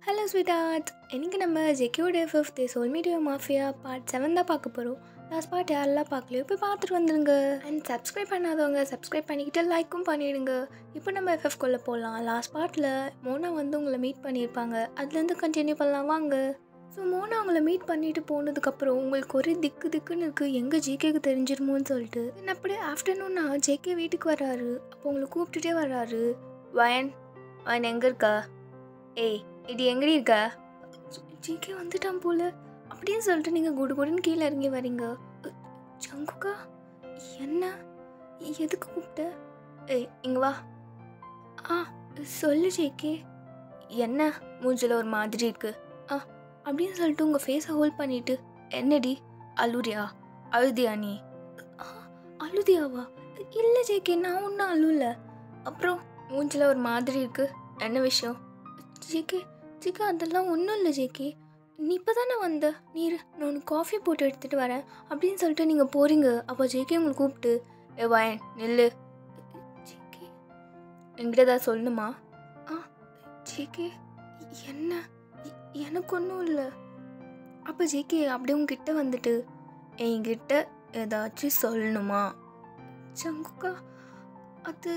Hello ஸ்வீட்டார்ட், இன்றைக்கி நம்ம ஜெக்கியோட 5th soulmate mafia part 7 தான் பார்க்க போகிறோம். லாஸ்ட் பார்ட் யாரெல்லாம் பார்க்கலையோ போய் பார்த்துட்டு வந்துடுங்க. அண்ட் சப்ஸ்கிரைப் பண்ணாதவங்க சப்ஸ்கிரைப் பண்ணிக்கிட்டு லைக்கும் பண்ணிவிடுங்க. இப்போ நம்ம FFக்குள்ளே போகலாம். லாஸ்ட் பார்ட்டில் மோனா வந்து உங்களை மீட் பண்ணியிருப்பாங்க, அதுலேருந்து கண்டினியூ பண்ணலாம் வாங்க. ஸோ மோனா அவங்கள மீட் பண்ணிட்டு போனதுக்கப்புறம் உங்களுக்கு ஒரே திக்குன்னு இருக்குது, எங்கே ஜேகேக்கு தெரிஞ்சிருமோன்னு சொல்லிட்டு. அப்படியே ஆஃப்டர்நூன்னா ஜேகே வீட்டுக்கு வர்றாரு. அப்போ உங்களை கூப்பிட்டுட்டே வர்றாரு. வயன் எங்கே இருக்கா? ஏய் இது எங்கடி இருக்க? ஜிகே வந்துட்டான் போல அப்படின்னு சொல்லிட்டு நீங்கள் குடுன்னு கீழே இறங்கி வரீங்க. ஜங்குக்கா என்ன, எதுக்கு கூப்பிட்ட? ஏய் இங்கே வா. சொல்லு ஜேகே. என்ன மூஞ்சில் ஒரு மாதிரி இருக்கு அப்படின்னு சொல்லிட்டு உங்கள் ஃபேஸை ஹோல்ட் பண்ணிட்டு, என்னடி அழுதியா நீ? அழுதியாவா? இல்லை ஜேகே, நான் ஒன்றும் அழுல. அப்புறம் மூஞ்சில் ஒரு மாதிரி இருக்கு, என்ன விஷயம்? ஜேகே அதெல்லாம் ஒன்றும் இல்லை ஜேகே, நீ இப்போ தானே வந்த, நான் உனக்கு காஃபி போட்டு எடுத்துகிட்டு வரேன் அப்படின்னு சொல்லிட்டு நீங்கள் போகிறீங்க. அப்போ ஜேகே உங்களை கூப்பிட்டு, வயன் நில்லு. ஜேகே என்கிட்ட தான் சொல்லணுமா? ஜேகே என்ன, எனக்கு ஒன்றும் இல்லை. அப்போ ஜேகே அப்படியே உங்ககிட்ட வந்துட்டு, என்கிட்ட ஏதாச்சும் சொல்லணுமா? ஜங்குக்கா அது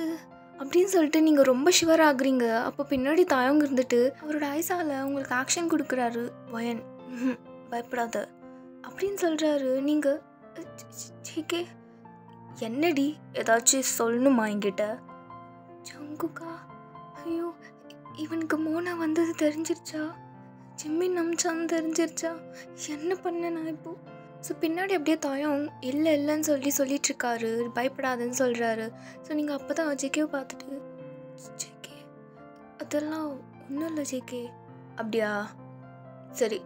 அப்படின்னு சொல்லிட்டு நீங்கள் ரொம்ப ஷுவர் ஆகுறீங்க. அப்போ பின்னாடி தாயவங்க இருந்துட்டு அவரோட ஐஸால் உங்களுக்கு ஆக்ஷன் கொடுக்குறாரு. வயன் பயப்படாத அப்படின்னு சொல்கிறாரு. நீங்கள் ஜேகே என்னடி ஏதாச்சும் சொல்லணுமா என்கிட்ட? ஜங்குக்கா ஐயோ, இவனுக்கு மோனா வந்தது தெரிஞ்சிருச்சா? ஜிம்மின் நம்பிச்சான்னு தெரிஞ்சிருச்சா? என்ன பண்ண நான் இப்போ? ஸோ பின்னாடி அப்படியே தாயம் இல்லைன்னு சொல்லிட்டுருக்காரு, பயப்படாதுன்னு சொல்கிறாரு. ஸோ நீங்கள் அப்போ தான் ஜேகேவை பார்த்துட்டு, ஜேகே அதெல்லாம் ஒன்றும் இல்லை ஜேகே. அப்படியா, சரி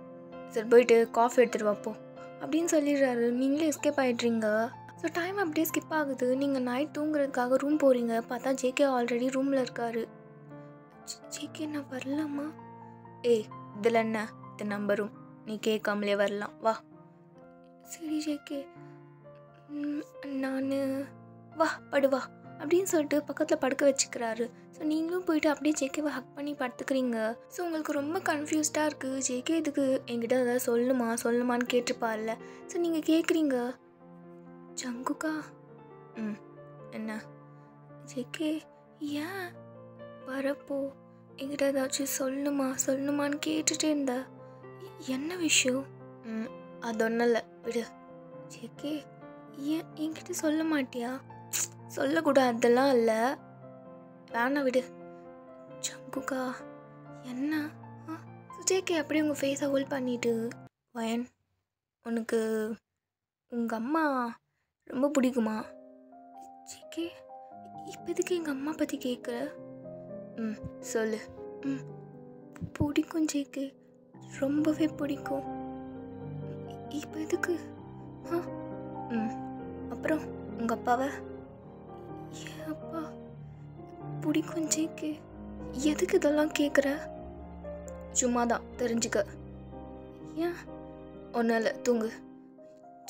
போயிட்டு காஃபி எடுத்துகிட்டு வாப்போ அப்படின்னு சொல்லிடுறாரு. நீங்களே எஸ்கேப் ஆகிட்றீங்க. ஸோ டைம் அப்படியே ஸ்கிப் ஆகுது. நீங்கள் நைட் தூங்குறதுக்காக ரூம் போகிறீங்க. பார்த்தா ஜேகே ஆல்ரெடி ரூமில் இருக்காரு. ஜேகே நான் வரலாமா? ஏய் இதில் என்ன, இது நம்ம ரூம், நீ கேட்காமலே வரலாம், வா. சரி ஜேகே, நான் வா படுவா அப்படின்னு சொல்லிட்டு பக்கத்தில் படுக்க வச்சுக்கிறாரு. ஸோ நீங்களும் போயிட்டு அப்படியே ஜேகேவை ஹக் பண்ணி படுத்துக்கிறீங்க. ஸோ உங்களுக்கு ரொம்ப கன்ஃபியூஸ்டாக இருக்குது. ஜேகே இதுக்கு என்கிட்ட ஏதாவது சொல்லுமான்னு கேட்டிருப்பார்ல. ஸோ நீங்கள் கேட்குறீங்க, ஜங்குக்கா என்ன? ஜேகே ஏன் வரப்போ என்கிட்ட ஏதாச்சும் சொல்லணுமான்னு கேட்டுகிட்டே இருந்த, என்ன விஷயம்? அது ஒன்றும் இல்லை விடு. ஜேகே ஏன் என்கிட்ட சொல்ல மாட்டியா? சொல்லக்கூடாது, அதெல்லாம் இல்லை, வேணாம் விடு. ஜங்குக்கா என்ன? ஜேகே அப்படியே உங்கள் ஃபேஸை ஹோல்ட் பண்ணிவிட்டு, வயன் உனக்கு உங்கள் அம்மா ரொம்ப பிடிக்குமா? ஜேகே இப்போதைக்கு எங்கள் அம்மா பற்றி கேட்குற? சொல்லு. பிடிக்கும் ஜேகே, ரொம்பவே பிடிக்கும். இப்போ எதுக்கு? அப்புறம் உங்கள் அப்பாவை? ஏன் அப்பா பிடிக்கும் ஜேகே, எதுக்கு இதெல்லாம் கேட்குற? சும்மா தான் தெரிஞ்சுக்க. ஏன்? ஒன்றும் இல்லை, தூங்கு.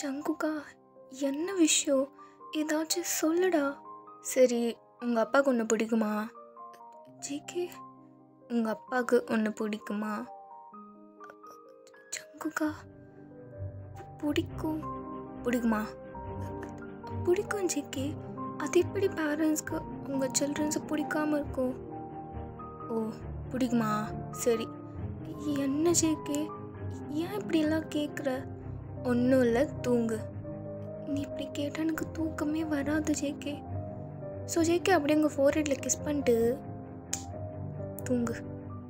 ஜங்குக்கா என்ன விஷயம், ஏதாச்சும் சொல்லுடா. சரி உங்கள் அப்பாவுக்கு ஒன்று பிடிக்குமா? ஜேகே உங்கள் அப்பாவுக்கு ஒன்று பிடிக்குமா? ஜங்குக்கா பிடிக்குமா? பிடிக்கும் ஜேகே, அது எப்படி பேரண்ட்ஸ்க்கு உங்கள் சில்ட்ரன்ஸை பிடிக்காமல் இருக்கும்? ஓ பிடிக்குமா? சரி. என்ன ஜேகே ஏன் இப்படியெல்லாம் கேட்குற? ஒன்றும் இல்லை, தூங்கு. நீ இப்படி கேட்டால் எனக்கு தூக்கமே வராது ஜேகே. ஸோ ஜேகே அப்படியே உங்கள் ஃபோர்ஹெட்டில் கிஸ் பண்ணிட்டு தூங்கு,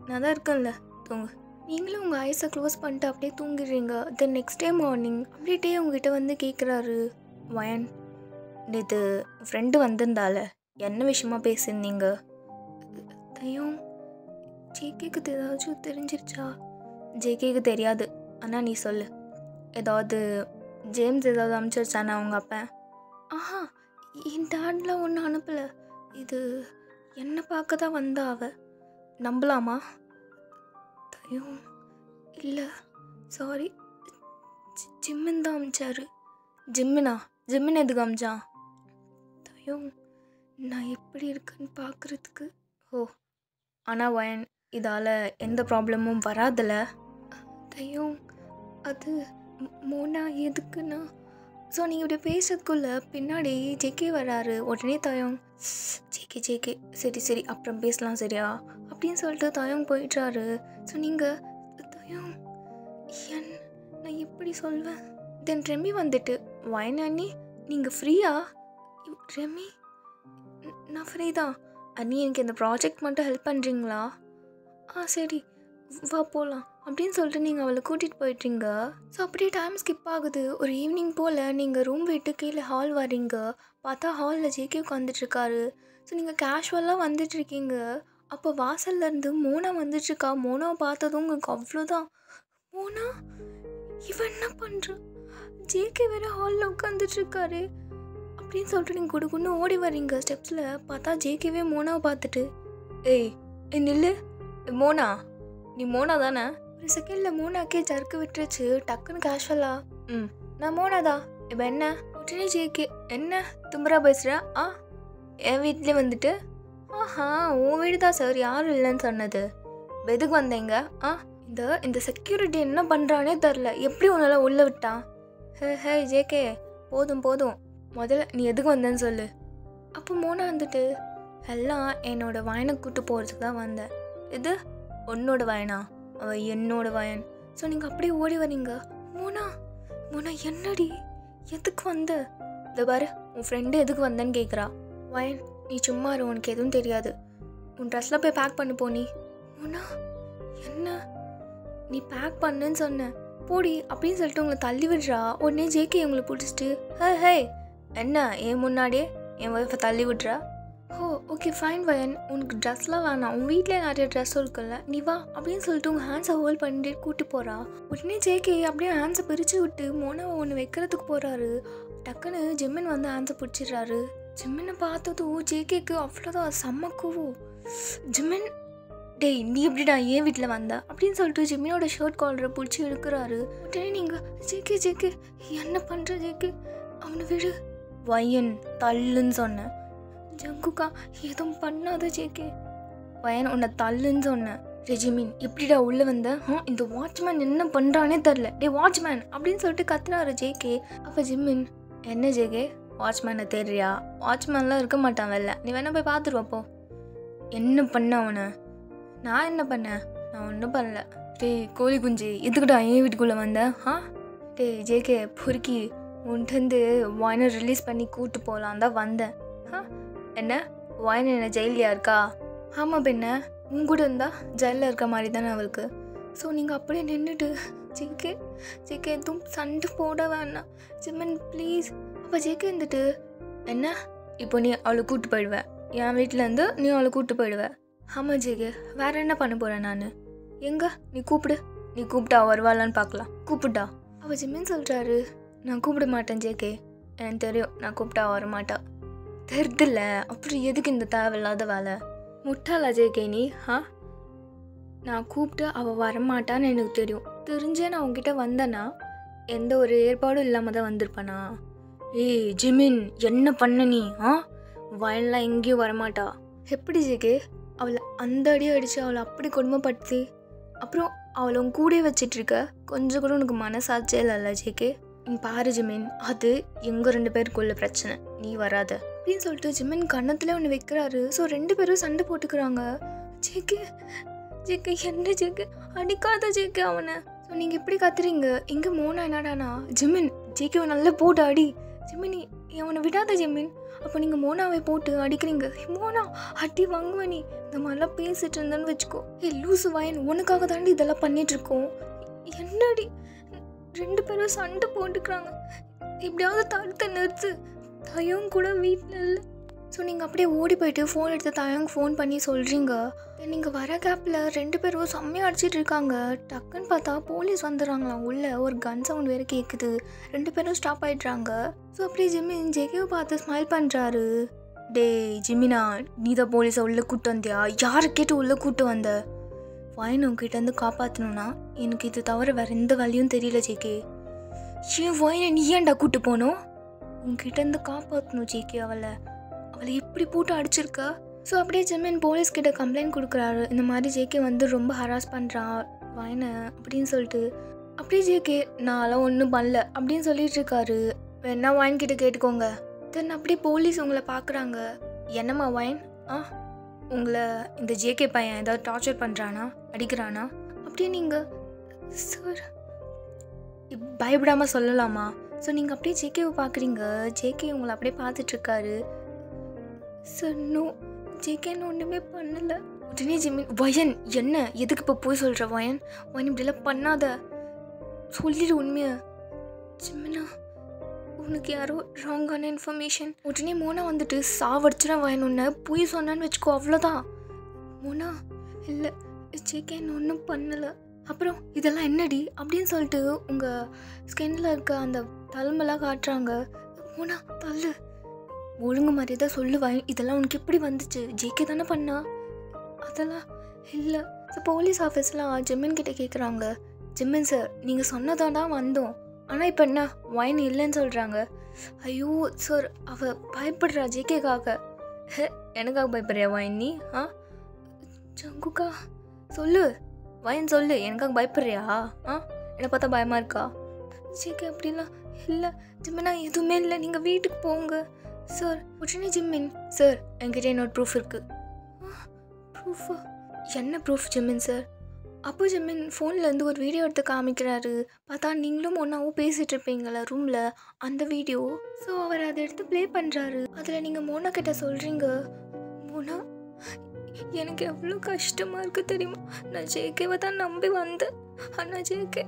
நான் தான் இருக்கேன்ல, தூங்கு. நீங்களும் உங்கள் ஐஸை க்ளோஸ் பண்ணிட்டு அப்படியே தூங்கிடுறீங்க. தென் நெக்ஸ்ட் டே மார்னிங் அப்படியே உங்ககிட்ட வந்து கேட்குறாரு, வயன் நேற்று ஃப்ரெண்டு வந்திருந்தால என்ன விஷயமா பேசியிருந்தீங்க? தையம் ஜேகேக்கு ஏதாச்சும் தெரிஞ்சிருச்சா? ஜேகேக்கு தெரியாது, ஆனால் நீ சொல்லு. ஏதாவது ஜேம்ஸ் ஏதாவது அனுப்பிச்சிருச்சானா அவங்க அப்பா? என் டேட்லாம் ஒன்றும் அனுப்பலை, இது என்னை பார்க்க தான் வந்தா அவ. நம்பலாமா? தையம் இல்லை சாரி, ஜிம்மின் தான் அமிச்சாரு. ஜிம்மின் எதுக்கு அமிச்சான்? தையம் நான் எப்படி இருக்கேன்னு பார்க்குறதுக்கு. ஓ ஆனால் வயன் இதால் எந்த ப்ராப்ளமும் வராதில்ல? தையும் அது மோனா எதுக்குண்ணா? ஸோ நீங்கள் இப்படி பேசுறதுக்குள்ள பின்னாடி ஜேகே வராரு. உடனே தயம் ஜேகே ஜேகே சரி சரி அப்புறம் பேசலாம் சரியா அப்படின்னு சொல்லிட்டு தயம் போயிட்டாரு. ஸோ நீங்கள் தயம் என் நான் எப்படி சொல்வேன்? தென் ரெமி வந்துட்டு வயனாண்ணி நீங்கள் ஃப்ரீயா? ரெமி நான் ஃப்ரீ தான் அண்ணி, எனக்கு இந்த ப்ராஜெக்ட் மட்டும் ஹெல்ப் பண்ணுறீங்களா? சரி வா போகலாம் அப்படின்னு சொல்லிட்டு நீங்கள் அவளை கூட்டிகிட்டு போயிட்டீங்க. ஸோ அப்படியே டைம் ஸ்கிப் ஆகுது. ஒரு ஈவினிங் போல் நீங்கள் ரூம் விட்டு கீழே ஹால் வரீங்க. பார்த்தா ஹாலில் ஜேகே உட்காந்துட்ருக்காரு. ஸோ நீங்கள் கேஷுவலாக வந்துட்டுருக்கீங்க. அப்போ வாசல்லேருந்து மோனா வந்துட்டுருக்கா. மோனாவை பார்த்ததும் உங்களுக்கு அவ்வளோதான். மோனா இவன் என்ன பண்ணுறான்? ஜேகே வேறு ஹாலில் உட்காந்துட்ருக்காரு அப்படின்னு சொல்லிட்டு நீங்கள் குடுக்குன்னு ஓடி வரீங்க. ஸ்டெப்ஸில் பார்த்தா ஜேகேவே மோனாவை பார்த்துட்டு ஏய் நில்லு மோனா, நீ மோனா தானே? ஒரு செகண்டில் மோனாக்கே ஜர்க்கு விட்டுருச்சு. டக்குன்னு கேஷுவலா நான் மோனா தான். இப்போ என்ன? உடனே ஜேகே என்ன தும்பரா பேசுகிற? என் வீட்லேயே வந்துட்டு உன் வீடு தான் சார், யாரும் இல்லைன்னு சொன்னது. எதுக்கு வந்தீங்க? இந்த செக்யூரிட்டி என்ன பண்ணுறானே தெரில, எப்படி உன்னால் உள்ளே விட்டான்? ஹே ஜேகே போதும் போதும், முதல்ல நீ எதுக்கு வந்தேன்னு சொல்லு. அப்போ மோனா வந்துட்டு எல்லாம் என்னோட வயனை கூட்டு போகிறதுக்கு தான் வந்தேன். இது உன்னோட வயனா? அவன் என்னோட வயன். ஸோ நீங்கள் அப்படியே ஓடி வரீங்க. மோனா மோனா என்னடி எதுக்கு வந்த? இந்த பாரு உன் ஃப்ரெண்டு எதுக்கு வந்தேன்னு கேட்குறா. வயன் நீ சும்மா இரு, உனக்கு எதுவும் தெரியாது. உன் ட்ரெஸ்லாம் போய் பேக் பண்ணு போ. நீ மோனா என்ன நீ பேக் பண்ணுன்னு சொன்ன போடி அப்படின்னு சொல்லிட்டு உங்களை தள்ளி விடுறா. உடனே ஜேகே உங்களை பிடிச்சிட்டு ஹே என்ன ஏன் முன்னாடியே என் ஒய்ஃபை தள்ளி விட்றா? ஓகே ஃபைன் வயன், உனக்கு ட்ரெஸ்லாம் வேணாம், உன் வீட்டிலே நிறைய ட்ரெஸ் இருக்குல்ல, நீ வா அப்படின்னு சொல்லிட்டு உங்கள் ஹேண்ட்ஸை ஹோல்ட் பண்ணிட்டு கூப்பிட்டு போகிறா. உடனே ஜேகே அப்படியே ஹேண்ட்ஸை பிரித்து விட்டு மோனாவை ஒன்று வைக்கிறதுக்கு போகிறாரு. டக்குன்னு ஜிம்மின் வந்து ஹேண்ட்ஸை பிடிச்சிடுறாரு. ஜிம்மினை பார்த்ததும் ஜேகேக்கு அவ்வளோதான் செம்ம கூவும். ஜிம்மின் டேய் நீ எப்படிடா ஏன் வீட்டில் வந்தா அப்படின்னு சொல்லிட்டு ஜிம்மினோட ஷர்ட் காலரை பிடிச்சி எடுக்கிறாரு. உடனே நீங்கள் ஜேகே என்ன பண்ணுற ஜேகே, அவனை விடு. வயன் தள்ளுன்னு சொன்னேன். ஜங்குக்கா எதுவும் பண்ணாத ஜேகே. வயன் உன்னை தள்ளுன்னு சொன்னேன். ரெஜிமின் எப்படிடா உள்ளே வந்த? இந்த வாட்ச்மேன் என்ன பண்ணுறானே தெரில, டே வாட்ச்மேன் அப்படின்னு சொல்லிட்டு கத்துறாரு ஜேகே. அப்போ ஜிம்மின் என்ன ஜேகே வாட்ச்மேனை தேடுறியா? வாட்ச்மேன்லாம் இருக்க மாட்டான் வெளில, நீ வேணா போய் பார்த்துருவாப்போ. என்ன பண்ண அவனை? நான் என்ன பண்ணேன்? நான் ஒன்றும் பண்ணல. டேய் கோழி குஞ்சு எதுக்கிட்டா என் வீட்டுக்குள்ளே வந்தேன்? டே ஜேகே பொறுக்கி உன்ட்டு வயனை ரிலீஸ் பண்ணி கூப்பிட்டு போகலான் தான் வந்தேன். என்ன வயன் என்ன ஜெயிலியா இருக்கா? ஆமாம் பெண்ண உன் கூட இருந்தா ஜெயிலில் இருக்க மாதிரி தானே அவளுக்கு. ஸோ நீங்கள் அப்படியே நின்றுட்டு ஜேகே எதுவும் சண்டை போட வேணாம் ஜிம்மன் ப்ளீஸ். அப்போ ஜேகே இருந்துட்டு என்ன இப்போ நீ அவளை கூப்பிட்டு போயிடுவேன், என் வீட்டிலேருந்து நீ அவளை கூப்பிட்டு போயிடுவேன். ஆமாம் ஜேகே வேறு என்ன பண்ண போகிறேன் நான்? எங்கே நீ கூப்பிடு, நீ கூப்பிட்டா வருவாளான்னு பார்க்கலாம், கூப்பிட்டா. அவள் ஜிம்மன் சொல்கிறாரு நான் கூப்பிட மாட்டேன் ஜேகே, எனக்கு தெரியும் நான் கூப்பிட்டா வரமாட்டா. தெரிதில்ல அப்புறம் எதுக்கு இந்த தேவையில்லாத வேலை? முட்டாளா ஜேகே நீ? நான் கூப்பிட்டு அவள் வரமாட்டான்னு எனக்கு தெரியும். தெரிஞ்சே நான் உங்ககிட்ட வந்தேன்னா எந்த ஒரு ஏற்பாடும் இல்லாமல் தான் வந்திருப்பேனா? ஏய் ஜிமின் என்ன பண்ண நீ? வயல்லாம் எங்கேயும் வரமாட்டா. எப்படி ஜேகே அவளை அந்த அடி அடித்து அவளை அப்படி கொடுமைப்படுத்தி அப்புறம் அவளை உன் கூடயே வச்சிட்ருக்க, கொஞ்சம் கூட உனக்கு மனசாட்சியே இல்லைல்ல ஜேகே? நீ பாரு ஜிமின், அது எங்கள் 2 பேருக்குள்ள பிரச்சனை, நீ வராத அப்படின்னு சொல்லிட்டு ஜிமின் கன்னத்தில் ஒன்று வைக்கிறாரு. ஸோ 2 பேரும் சண்டை போட்டுக்கிறாங்க. ஜேகே என்ன ஜேகே அடிக்காத ஜேகே அவனை. ஸோ நீங்கள் எப்படி கத்துறீங்க? இங்கே மோனா என்னடானா ஜிமின் ஜேகேவை நல்லா போட்டு அடி ஜிமின், அவனை விடாத ஜிமின். அப்போ நீங்கள் மோனாவை போட்டு அடிக்கிறீங்க. மோனா அடி வாங்குவேன் நீ இந்த மாதிரிலாம் பேசிட்டு இருந்தேன்னு வச்சுக்கோ. லூசு வயன் உனக்காக தாண்டி இதெல்லாம் பண்ணிகிட்ருக்கோம். என்னடி 2 பேரும் சண்டை போட்டுக்கிறாங்க, எப்படியாவது தடுத்து நிறுத்து. தயம் கூட வீட்டில் இல்லை. ஸோ நீங்கள் அப்படியே ஓடி போயிட்டு ஃபோன் எடுத்து தயங்க ஃபோன் பண்ணி சொல்கிறீங்க. நீங்கள் வர கேப்பில் 2 பேரும் செம்மையாக அடிச்சிட்டு இருக்காங்க. டக்குன்னு பார்த்தா போலீஸ் வந்துடுறாங்களாம். உள்ளே ஒரு கன் சவுண்ட் வேறு கேட்குது. 2 பேரும் ஸ்டாப் ஆகிடுறாங்க. ஸோ அப்படியே ஜிமின் ஜேகேவை பார்த்து ஸ்மைல் பண்ணுறாரு. டே ஜிமினா நீ தான் போலீஸை உள்ளே கூப்பிட்டு வந்தியா? யாரை கேட்டு உள்ளே கூப்பிட்டு வந்த? வயன் உங்ககிட்டேருந்து காப்பாற்றணும்னா எனக்கு இது தவிர வேறு எந்த வேலையும் தெரியல ஜேகே. ஏன் வயனை நீ ஏன்டா கூப்பிட்டு போகணும்? உங்ககிட்டேருந்து காப்பாற்றணும் ஜேகே. அவளை எப்படி போட்டு அடிச்சிருக்க? ஸோ அப்படியே ஜிமின் போலீஸ்கிட்ட கம்ப்ளைண்ட் கொடுக்குறாரு. இந்த மாதிரி ஜேகே வந்து ரொம்ப ஹராஸ் பண்ணுறான் வயனை அப்படின்னு சொல்லிட்டு. அப்படியே ஜேகே நான்லாம் ஒன்றும் பண்ணல அப்படின்னு சொல்லிட்டு இருக்காரு. வேணா வயன் கிட்ட கேட்டுக்கோங்க. தென் அப்படியே போலீஸ் உங்களை பார்க்குறாங்க. என்னம்மா வயன், உங்களை இந்த ஜேகே பையன் ஏதாவது டார்ச்சர் பண்ணுறானா, அடிக்கிறானா அப்படியே நீங்கள் சார் பயப்படாமல் சொல்லலாமா? ஸோ நீங்கள் அப்படியே ஜேகேவை பார்க்குறீங்க. ஜேகே உங்களை அப்படியே பார்த்துட்ருக்காரு. சார் நோ, ஜேகேன்னு ஒன்றுமே பண்ணலை. உடனே ஜிமின் வயன் என்ன எதுக்கு இப்போ போய் சொல்கிற வயன் இப்படிலாம் பண்ணாத, சொல்லிடு உண்மையை. ஜிமினா உனக்கு யாரோ ராங்கான இன்ஃபர்மேஷன். உடனே மோனா வந்துட்டு சாவடிச்சுனா வயன் ஒன்று போய் சொன்னான்னு வச்சுக்கோ, அவ்வளோதான். மோனா இல்லை ஜேகேன்னு ஒன்றும் பண்ணலை. அப்புறம் இதெல்லாம் என்னடி அப்படின்னு சொல்லிட்டு உங்கள் ஸ்கின்னில் இருக்க அந்த தழும்பெல்லாம் காட்டுறாங்க. மோனா தள்ளு, ஒழுங்கு மாதிரி தான் சொல்லுவாய். இதெல்லாம் உனக்கு எப்படி வந்துச்சு? ஜேகே தானே பண்ணா? அதெல்லாம் இல்லை. ஸோ போலீஸ் ஆஃபீஸ்லாம் ஜிமின் கிட்டே கேட்குறாங்க. ஜிமின் சார் நீங்கள் சொன்னதான் தான் வந்தோம், ஆனால் இப்போ என்ன வைன் இல்லைன்னு சொல்கிறாங்க. ஐயோ சார் அவள் பயப்படுறா ஜேகேக்காக. எனக்காக பயப்படுறியா வைன் நீ? ஜங்குக்கா சொல்லு, வைன் சொல்லு, எனக்காக பயப்படுறியா? என்னை பார்த்தா பயமாக இருக்கா? ஜேகே அப்படிலாம் இல்லை ஜிமினா, எதுவுமே இல்லை, நீங்கள் வீட்டுக்கு போங்க சார். உடனே ஜிமின் சார் என்கிட்ட என்னோட ப்ரூஃப் இருக்குது. ப்ரூஃபா? என்ன ப்ரூஃப் ஜிமின் சார்? அப்போ ஜிமின் ஃபோன்லேருந்து ஒரு வீடியோ எடுத்து காமிக்கிறாரு. பார்த்தா நீங்களும் ஒன்றாவும் பேசிகிட்டு இருப்பீங்களா ரூமில், அந்த வீடியோ. ஸோ அவர் அதை எடுத்து ப்ளே பண்ணுறாரு. அதில் நீங்கள் மோனா கிட்ட சொல்கிறீங்க, மோனா எனக்கு எவ்வளோ கஷ்டமாக இருக்குது தெரியுமா, நான் ஜேகேவை தான் நம்பி வந்தேன், ஆனால் ஜேகே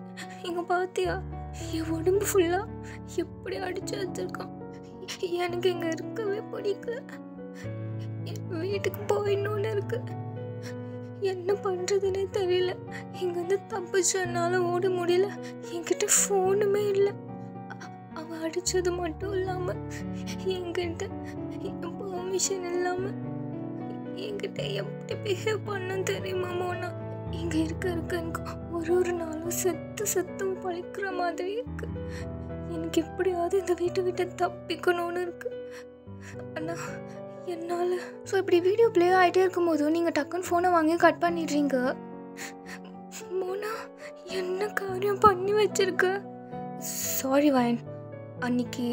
இங்கே பார்த்தியா என் உடம்பு ஃபுல்லாக எப்படி அடிச்சு வச்சுருக்கான், எனக்கு இங்கே இருக்கவே பிடிக்கல, வீட்டுக்கு போயிடணுன்னு இருக்கு, என்ன பண்ணுறதுனே தெரியல, இங்கேருந்து தப்பிச்சனால ஓட முடியல, என்கிட்ட ஃபோனுமே இல்லை, அவன் அடித்தது மட்டும் இல்லாமல் என்கிட்ட பெர்மிஷன் இல்லாமல் என்கிட்ட எப்படி பிஹேவ் பண்ண தெரியுமா மோனா. இங்கே இருக்க எனக்கு ஒரு நாளும் செத்து பழிக்கிற மாதிரி இருக்கு. எனக்கு எப்படியாவது இந்த வீட்டை விட்டு தப்பிக்கணும்னு இருக்கு, ஆனால் என்னால். ஸோ இப்படி வீடியோ ப்ளே ஆகிட்டே இருக்கும்போது நீங்கள் டக்குன்னு ஃபோனை வாங்கி கட் பண்ணிடுறீங்க. மோனா என்ன காரியம் பண்ணி வச்சிருக்க? சாரி வயன், அன்னைக்கு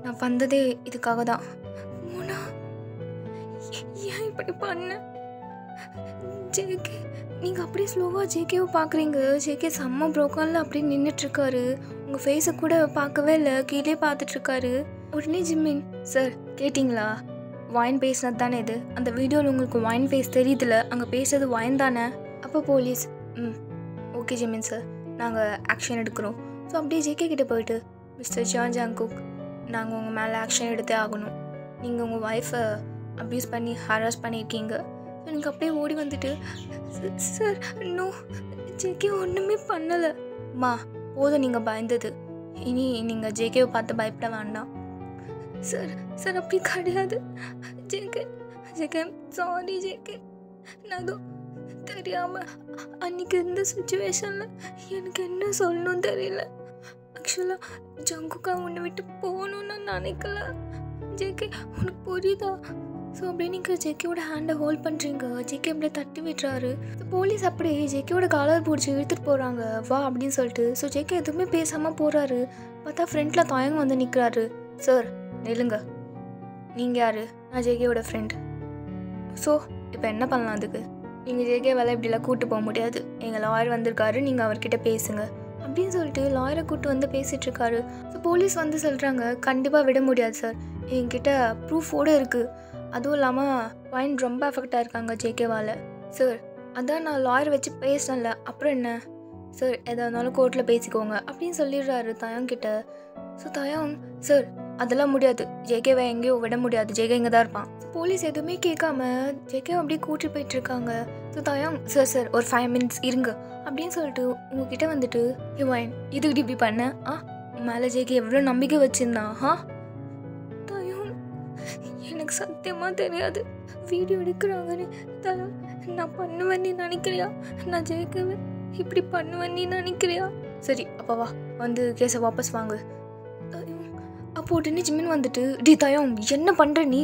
நான் வந்ததே இதுக்காக தான். மோனா ஏன் இப்படி பண்ண? ஜேகே நீங்கள் அப்படியே ஸ்லோவாக ஜேகேவை பார்க்குறீங்க. ஜேகே செம்ம ப்ரோக்கனில் அப்படியே நின்றுட்டுருக்காரு. உங்கள் ஃபேஸை கூட பார்க்கவே இல்லை, கீழே பார்த்துட்ருக்காரு. உடனே ஜிமின் சார் கேட்டிங்களா, வைன் பேசினது தானே இது, அந்த வீடியோவில் உங்களுக்கு வைன் ஃபேஸ் தெரியுதுல, அங்கே பேசுறது வைன் தானே? அப்போ போலீஸ் ஓகே ஜிமின் சார் நாங்கள் ஆக்ஷன் எடுக்கிறோம். ஸோ அப்படியே ஜேகே கிட்டே போயிட்டு மிஸ்டர் ஜங்குக் நாங்கள் உங்கள் மேலே ஆக்ஷன் எடுத்தே ஆகணும், நீங்கள் உங்கள் ஒய்ஃபை அப்யூஸ் பண்ணி ஹராஸ் பண்ணியிருக்கீங்க. ஸோ நீங்கள் அப்படியே ஓடி வந்துட்டு சார் நோ ஜேகே ஒன்றுமே பண்ணலை. மா போதும் நீங்கள் பயந்தது, இனி நீங்கள் ஜேகேவை பார்த்து பயப்பட வேண்டாம். சார் அப்படி கிடையாது ஜேகே சாரி ஜேகே, நான் தெரியாமல் அன்றைக்கி இருந்த சுச்சுவேஷனில் எனக்கு என்ன சொல்லணும் தெரியல. ஆக்சுவலாக ஜங்குக்கா உன்னை விட்டு போகணுன்னு நினைக்கல ஜேகே, உனக்கு புரியுதா? ஸோ அப்படியே நீங்கள் ஜேகேவோட ஹேண்டை ஹோல்ட் பண்ணுறீங்க. ஜேகே அப்படியே தட்டி விட்டுறாரு. போலீஸ் அப்படியே ஜேகேவோட காலர் பிடிச்சி இழுத்துட்டு போகிறாங்க வா அப்படின்னு சொல்லிட்டு. ஸோ ஜேகே எதுவுமே பேசாமல் போகிறாரு. பார்த்தா ஃப்ரெண்டில் தயங்க வந்து நிற்கிறாரு. சார் நில்லுங்க, நீங்கள் யார்? நான் ஜேகேவோட ஃப்ரெண்ட். ஸோ இப்போ என்ன பண்ணலாம் அதுக்கு? நீங்கள் ஜேகே வேலை இப்படிலாம் கூப்பிட்டு போக முடியாது, எங்கள் லாயர் வந்திருக்காரு, நீங்கள் அவர்கிட்ட பேசுங்க அப்படின்னு சொல்லிட்டு லாயரை கூப்பிட்டு வந்து பேசிகிட்ருக்காரு. ஸோ போலீஸ் வந்து சொல்கிறாங்க கண்டிப்பாக விட முடியாது சார், என்கிட்ட ப்ரூஃபோடு இருக்குது, அதுவும் இல்லாமல் வைன் ரொம்ப அஃபெக்ட் ஆகிருக்காங்க ஜேகேவால். சார் அதான் நான் லாயர் வச்சு பேசினேன்ல, அப்புறம் என்ன சார், எதாக இருந்தாலும் கோர்ட்டில் பேசிக்கோங்க அப்படின்னு சொல்லிடுறாரு தயாங்கிட்ட. ஸோ தயாங் சார் அதெல்லாம் முடியாது, ஜேகேவை எங்கேயோ விட முடியாது, ஜேகே இங்கே தான் இருப்பான். போலீஸ் எதுவுமே கேட்காம ஜேகே அப்படியே கூட்டிட்டு போயிட்டுருக்காங்க. ஸோ தயாங் சார் ஒரு 5 minutes இருங்க அப்படின்னு சொல்லிட்டு உங்ககிட்ட வந்துட்டு வைன் இதுக்கிட்ட இப்படி பண்ண மேலே ஜேகே எவ்வளோ நம்பிக்கை வச்சுருந்தான். தயாங் எனக்கு சத்தியமாக தெரியாது, வீடியோ எடுக்கிறாங்கன்னு. தயாங் நான் பண்ணுவேன் நீ நினைக்கிறியா? நான் ஜேகேவை இப்படி பண்ணுவேன் நீ நினைக்கிறியா? சரி அப்போ வா வந்து கேஸை வாபஸ் வாங்கு. அப்போ உடனே ஜிமின் வந்துட்டு டி தயம் என்ன பண்ணுற நீ?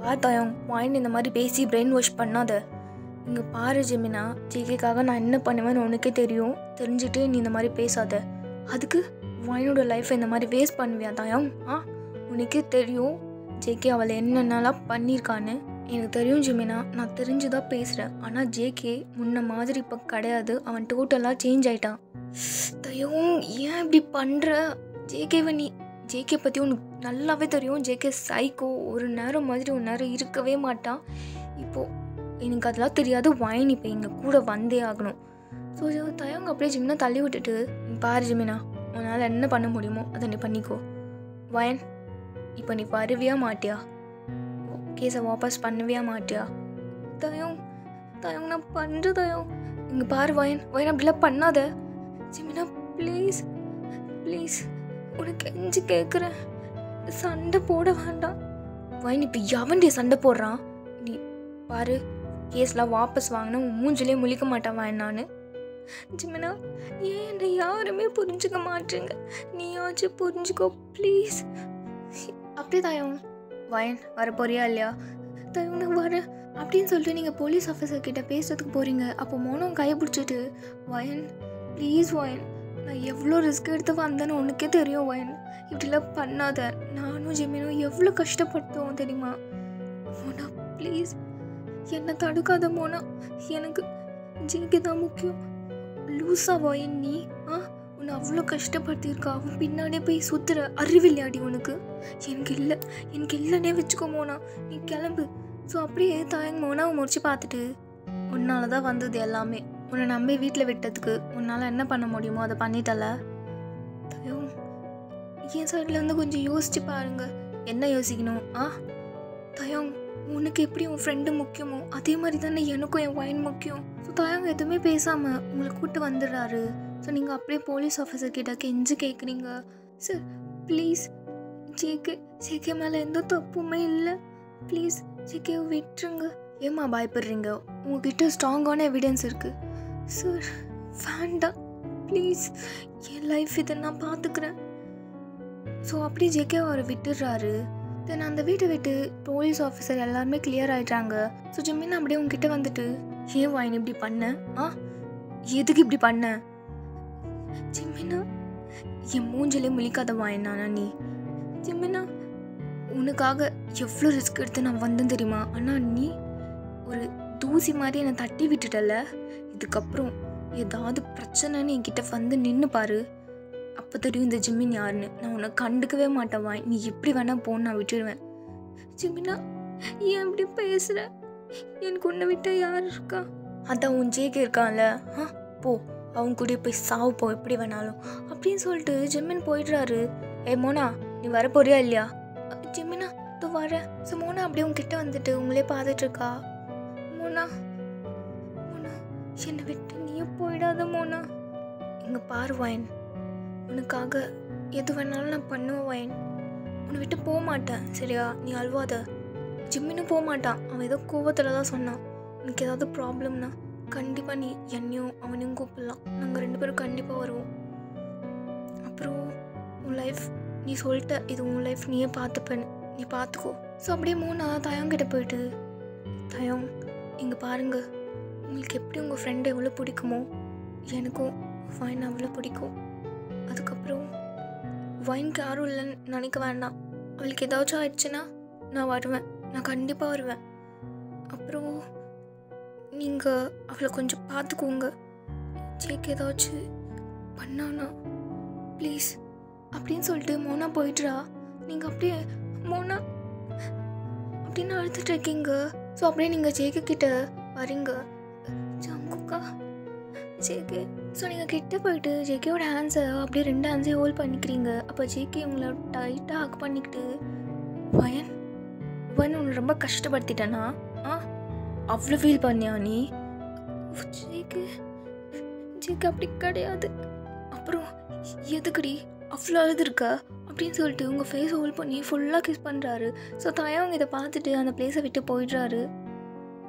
பார்த்தாயும் வாயின் இந்த மாதிரி பேசி பிரெயின் வாஷ் பண்ணாத. இங்கே பாரு ஜெமினா, ஜேகேக்காக நான் என்ன பண்ணுவேன்னு உனக்கே தெரியும். தெரிஞ்சுட்டு நீ இந்த மாதிரி பேசாத. அதுக்கு வாயினோட லைஃப்பை இந்த மாதிரி வேஸ்ட் பண்ணுவியா தாயம்? உனக்கே தெரியும் ஜேகே அவளை என்னென்னலாம் பண்ணியிருக்கான்னு. எனக்கு தெரியும் ஜெமினா, நான் தெரிஞ்சுதான் பேசுகிறேன். ஆனால் ஜேகே முன்ன மாதிரி இப்போ கிடையாது. அவன் டோட்டலாக சேஞ்ச் ஆகிட்டான். தயம் ஏன் இப்படி பண்ணுற? ஜேகே பற்றி உனக்கு நல்லாவே தெரியும். JK psycho. ஒரு நேரம் மாதிரி ஒரு நேரம் இருக்கவே மாட்டான். இப்போது எனக்கு அதெல்லாம் தெரியாது. வாயின் இப்போ எங்கள் கூட வந்தே ஆகணும். ஸோ தயங்க அப்படியே ஜிம்னா தள்ளி விட்டுட்டு, பாரு ஜிமினா, உன்னால் என்ன பண்ண முடியுமோ அதை நீ பண்ணிக்கோ. வாயன், இப்போ நீ வருவியா மாட்டியா? கேஸை வாபஸ் பண்ணவே மாட்டியா? தயம் நான் பண்ணுற தயம். இங்கே பாரு வாயன் அப்படிலாம் பண்ணாத. ஜிமினா ப்ளீஸ் உனக்கு எஞ்சி கேட்குறேன், சண்டை போட வேண்டாம். வாயன் இப்போ எவன்டே சண்டை போடுறான்? நீ பாரு, கேஸ்லாம் வாபஸ் வாங்கினா உன் மூஞ்சிலே முழிக்க மாட்டான் வாயன். நான் ஜிமினா, ஏன் என்னை யாருமே புரிஞ்சுக்க மாட்டேங்க, நீயாச்சும் புரிஞ்சுக்கோ ப்ளீஸ். அப்படியே தாயம். வாயன் வர போறியா இல்லையா? தாயம் நான் வரேன் அப்படின்னு சொல்லிட்டு நீங்கள் போலீஸ் ஆஃபீஸர் கிட்ட பேசுறதுக்கு போகிறீங்க. அப்போ மோனம் கையை பிடிச்சிட்டு, வாயன் ப்ளீஸ் வாயன், நான் எவ்வளோ ரிஸ்க் எடுத்து வந்தேன்னு உனக்கே தெரியும் வாயன், இப்படிலாம் பண்ணாத. நானும் ஜெமினும் எவ்வளோ கஷ்டப்பட்டோம் தெரியுமா? மோனா ப்ளீஸ் என்னை தடுக்காத மோனா, எனக்கு ஜேகே தான் முக்கியம். லூஸா வாயன் நீ? உன்னை அவ்வளோ கஷ்டப்படுத்தியிருக்கா. அவன் பின்னாடியே போய் சுற்றுற அறிவில்லையாடி உனக்கு? எனக்கு இல்லைன்னே வச்சுக்கோ மோனா, நீ கிளம்பு. ஸோ அப்படியே தாயங்க மோனாவை முடிச்சு பார்த்துட்டு, உன்னால தான் வந்தது எல்லாமே. உன்னை நம்பி வீட்டில் விட்டதுக்கு உன்னால் என்ன பண்ண முடியுமோ அதை பண்ணிட்டல. தயம் என் சைட்லேருந்து கொஞ்சம் யோசிச்சு பாருங்க. என்ன யோசிக்கணும்? தயம் உனக்கு எப்படி உன் ஃப்ரெண்டு முக்கியமோ அதே மாதிரி தானே எனக்கும் என் வாயின் முக்கியம். ஸோ தயங்க எதுவுமே பேசாமல் உங்களை கூப்பிட்டு வந்துடுறாரு. ஸோ நீங்கள் அப்படியே போலீஸ் ஆஃபீஸர் கிட்ட கெஞ்சி கேட்குறீங்க, சார் ப்ளீஸ் ஜேகே மேலே எந்த தப்புமே இல்லை, ப்ளீஸ் ஜேகேவை விட்டுருங்க. ஏம்மா பயப்படுறீங்க? உங்ககிட்ட ஸ்ட்ராங்கான எவிடன்ஸ் இருக்குது. சார் வேண்டாம் ப்ளீஸ், என் லைஃப் இதை நான் பார்த்துக்கிறேன். ஸோ அப்படியே ஜேகே அவரை விட்டுடுறாரு. தென் அந்த வீட்டை விட்டு போலீஸ் ஆஃபீஸர் எல்லாருமே கிளியர் ஆகிட்டாங்க. ஸோ ஜெமினா அப்படியே உங்ககிட்ட வந்துட்டு, ஏன் வாயின் இப்படி பண்ண? எதுக்கு இப்படி பண்ண? ஜெமினா என் மூஞ்சிலே முழிக்காத வாயின் நானா நீ? ஜெமினா உனக்காக எவ்வளோ ரிஸ்க் எடுத்து நான் வந்தேன் தெரியுமா? ஆனால் நீ ஒரு தூசி மாதிரி என்னை தட்டி விட்டுட்டல. இதுக்கப்புறம் ஏதாவது பிரச்சனைன்னு என்கிட்ட வந்து நின்று பாரு, அப்போ தெரியும் இந்த ஜிம்மின் யாருன்னு. நான் உன்னை கண்டுக்கவே மாட்டேன் வாய், நீ எப்படி வேணா போன்னு நான் விட்டுடுவேன். ஜிம்மினா ஏன் இப்படி பேசுகிற? எனக்கு உன்னை விட்ட யார் இருக்கா? அதான் உன் ஜேகே இருக்கான்ல, போ அவங்க கூட போய் சாவு போ எப்படி வேணாலும் அப்படின்னு சொல்லிட்டு ஜிம்மின் போயிடுறாரு. மோனா நீ வர போறியா இல்லையா? ஜிம்மினா தோ வர. ஸோ மோனா அப்படியே உங்ககிட்ட வந்துட்டு உங்களே பார்த்துட்ருக்கா. மோனா என்னை விட்டு நீயே போயிடாத மோனா. இங்கே பாரு வாயின், உனக்காக எது வேணாலும் நான் பண்ணுவேன் வாயின், உன்னை விட்டு போக மாட்டேன் சரியா? நீ அழுவாத. ஜிம்மினும் போக மாட்டான், அவன் ஏதோ கோவத்தில் தான் சொன்னான். உனக்கு ஏதாவது ப்ராப்ளம்னா கண்டிப்பாக நீ என்னையும் அவனையும் கூப்பிடலாம், நாங்கள் 2 பேரும் கண்டிப்பாக வருவோம். அப்புறம் உன் லைஃப் நீ சொல்லிட்ட, இது உன் லைஃப் நீயே பார்த்துப்பேன்னு, நீ பார்த்துக்கோ. ஸோ அப்படியே மோனா தயங்கிட்ட போயிட்டு, தயம் இங்கே பாருங்க, உங்களுக்கு எப்படி உங்கள் ஃப்ரெண்டு எவ்வளோ பிடிக்குமோ எனக்கும் வாயின் அவ்வளோ பிடிக்கும். அதுக்கப்புறம் வாயினுக்கு யாரும் இல்லைன்னு நினைக்க வேண்டாம். அவளுக்கு ஏதாச்சும் ஆயிடுச்சுன்னா நான் வருவேன், நான் கண்டிப்பாக வருவேன். அப்புறம் நீங்கள் அவளை கொஞ்சம் பார்த்துக்கோங்க. ஜேக்கு ஏதாச்சும் பண்ணானா ப்ளீஸ் அப்படின்னு சொல்லிட்டு மோனா போயிட்டுறா. நீங்கள் அப்படியே மோனா அப்படின்னு அழுத்துட்டு இருக்கீங்க. ஸோ அப்படியே நீங்கள் ஜேக்கு கிட்ட வரீங்க. ஜங்குக்கா ஜேகே. ஸோ நீங்கள் கிட்ட போயிட்டு ஜேகேயோட ஹேண்ட்ஸை அப்படியே 2 ஹேண்ட்ஸையும் ஹோல்ட் பண்ணிக்கிறீங்க. அப்போ ஜேகே உங்களை டைட்டாக ஹக் பண்ணிக்கிட்டு, வயன் உன்னை ரொம்ப கஷ்டப்படுத்திட்டேனா? அவ்வளோ ஃபீல் பண்ணியா நீ? ஜேகே அப்படி கிடையாது. அப்புறம் எதுக்குடி அவ்வளோ அழுதுருக்க அப்படின்னு சொல்லிட்டு உங்கள் ஃபேஸை ஹோல்ட் பண்ணி ஃபுல்லாக கிஸ் பண்ணுறாரு. ஸோ தாயவங்க இதை பார்த்துட்டு அந்த பிளேஸை விட்டு போயிடுறாரு.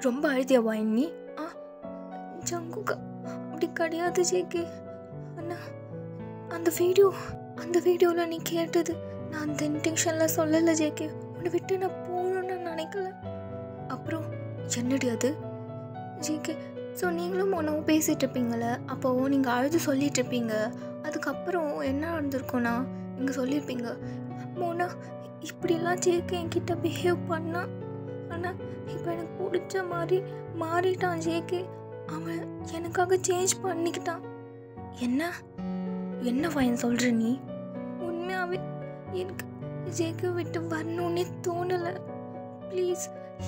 ரொம்ப அழுதியா வாயின் நீ? ஜங்குக்கா அப்படி கிடையாது ஜேகே. அண்ணா அந்த வீடியோவில் நீ கேட்டது நான் அந்த இன்டென்ஷனில் சொல்லலை ஜேகே. உன்னை விட்டு நான் போகணுன்னு நான் நினைக்கல. அப்புறம் என்னடி அது ஜேகே? ஸோ நீங்களும் மோனாவும் பேசிகிட்டு இருப்பீங்களே, அப்போது நீங்கள் அழுது சொல்லிட்டு இருப்பீங்க. அதுக்கப்புறம் என்ன நடந்திருக்கும்னா நீங்கள் சொல்லியிருப்பீங்க, மோனா இப்படிலாம் ஜேகே என்கிட்ட பிஹேவ் பண்ணா, ஆனால் இப்போ எனக்கு பிடிச்ச மாதிரி மாறிட்டான் ஜேகே. அவன் எனக்காக சேஞ்ச் பண்ணிக்கிட்டான். என்ன என்ன பையன் சொல்கிற நீ? உண்மையாகவே எனக்கு ஜேகே விட்டு வரணுன்னே தோணலை. ப்ளீஸ்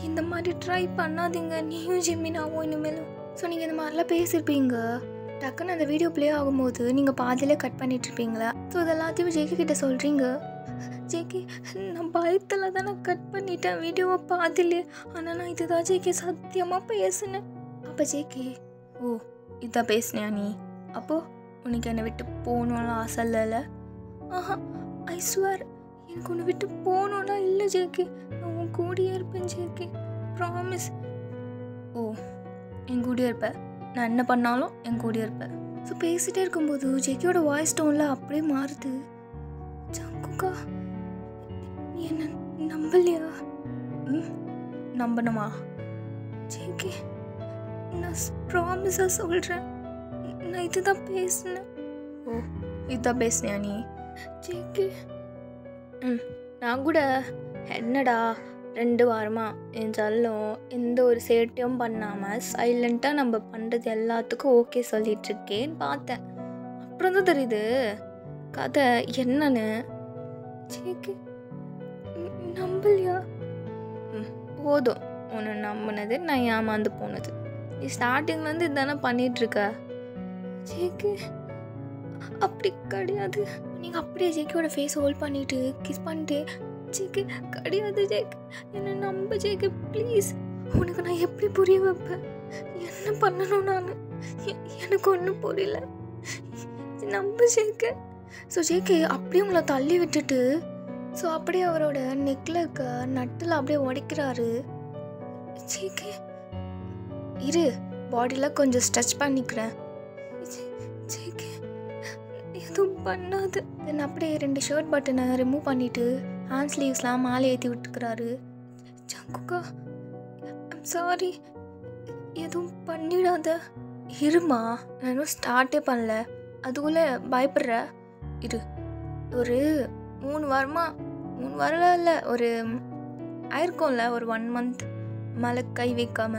இந்த மாதிரி ட்ரை பண்ணாதீங்க, நீயும் ஜெமினாவும் இனிமேலும். ஸோ நீங்கள் இந்த மாதிரிலாம் பேசியிருப்பீங்க. டக்குன்னு அந்த வீடியோ ப்ளே ஆகும்போது நீங்கள் பாதியிலே கட் பண்ணிகிட்ருப்பீங்களா? ஸோ இதெல்லாத்தையும் ஜேகே கிட்டே சொல்கிறீங்க. ஜேகே நான் பயத்தில் தான் நான் கட் பண்ணிட்டேன் வீடியோவை பாதிலே. ஆனால் நான் இதுதான் ஜேகே சத்தியமாக பேசினேன். அப்போ ஜேகே, ஓ இதான் பேசினியா நீ? அப்போது உனக்கு என்னை விட்டு போகணும்னு ஆசை இல்லைல்ல? ஆஹா, ஐ ஸ்வேர் எனக்கு உன்னை விட்டு போகணுன்னா இல்லை ஜேகே. நான் உன் கூடியே இருப்பேன் ஜேகே, ப்ராமிஸ். ஓ என் கூடியே இருப்பேன், நான் என்ன பண்ணாலும் என் கூடியே இருப்பேன். ஸோ பேசிகிட்டே இருக்கும்போது ஜேகேயோட வாய்ஸ் டோனில் அப்படியே மாறுது. ஜங்குக்கா நீ என்ன நம்பலையா? நம்பணுமா ஜேகே? நான் ப்ராமிஸாக சொல்கிறேன், நான் இதுதான் பேசினேன். ஓ இதுதான் பேசினியா நீ ஜேகே? நான் கூட என்னடா 2 வாரமாக என் செல்லம் எந்த ஒரு சேட்டையும் பண்ணாமல் சைலண்ட்டாக நம்ம பண்ணுறது எல்லாத்துக்கும் ஓகே சொல்லிகிட்ருக்கேன்னு பார்த்தேன். அப்புறம் தான் தெரியுது கதை என்னன்னு. ஜேகே நம்பலையா? போதும் உன்னை நம்பினது, நான் ஏமாந்து போனது. நீ ஸ்டார்டிங்லேருந்து இதுதானே பண்ணிகிட்ருக்க ஜேகே. அப்படி கிடையாது. நீங்கள் அப்படியே ஜேகேயோட ஃபேஸ் ஹோல்ட் பண்ணிவிட்டு கிஸ் பண்ணிட்டு, ஜேகே கிடையாது ஜேகே, என்னை நம்ப ஜேகே ப்ளீஸ். உனக்கு நான் எப்படி புரிய வைப்பேன்? என்ன பண்ணணும் நான்? எனக்கு ஒன்றும் புரியல, நம்ப ஜேகே. ஸோ ஜேகே அப்படியே உங்களை தள்ளி விட்டுட்டு, ஸோ அப்படியே அவரோட நெக்கில் இருக்க நட்டில் அப்படியே உடைக்கிறாரு. ஜேகே இரு, பாடியில் கொஞ்சம் ஸ்ட்ரெச் பண்ணிக்கிறேன். ஜேகே எதுவும் பண்ணாது. தென் அப்படியே 2 ஷர்ட் பட்டனை ரிமூவ் பண்ணிவிட்டு ஹேண்ட் ஸ்லீவ்ஸ்லாம் மேலே ஏற்றி விட்டுக்கிறாரு. ஜங்குக்கா ஐம் சாரி, எதுவும் பண்ணிடாத. இருமா, நான் இன்னும் ஸ்டார்ட்டே பண்ணல, அதுக்குள்ளே பயப்படுற. இரு, ஒரு 3 வாரம் இல்லை, ஒரு ஆயிருக்கும்ல, ஒரு 1 month மேலே கை வைக்காம.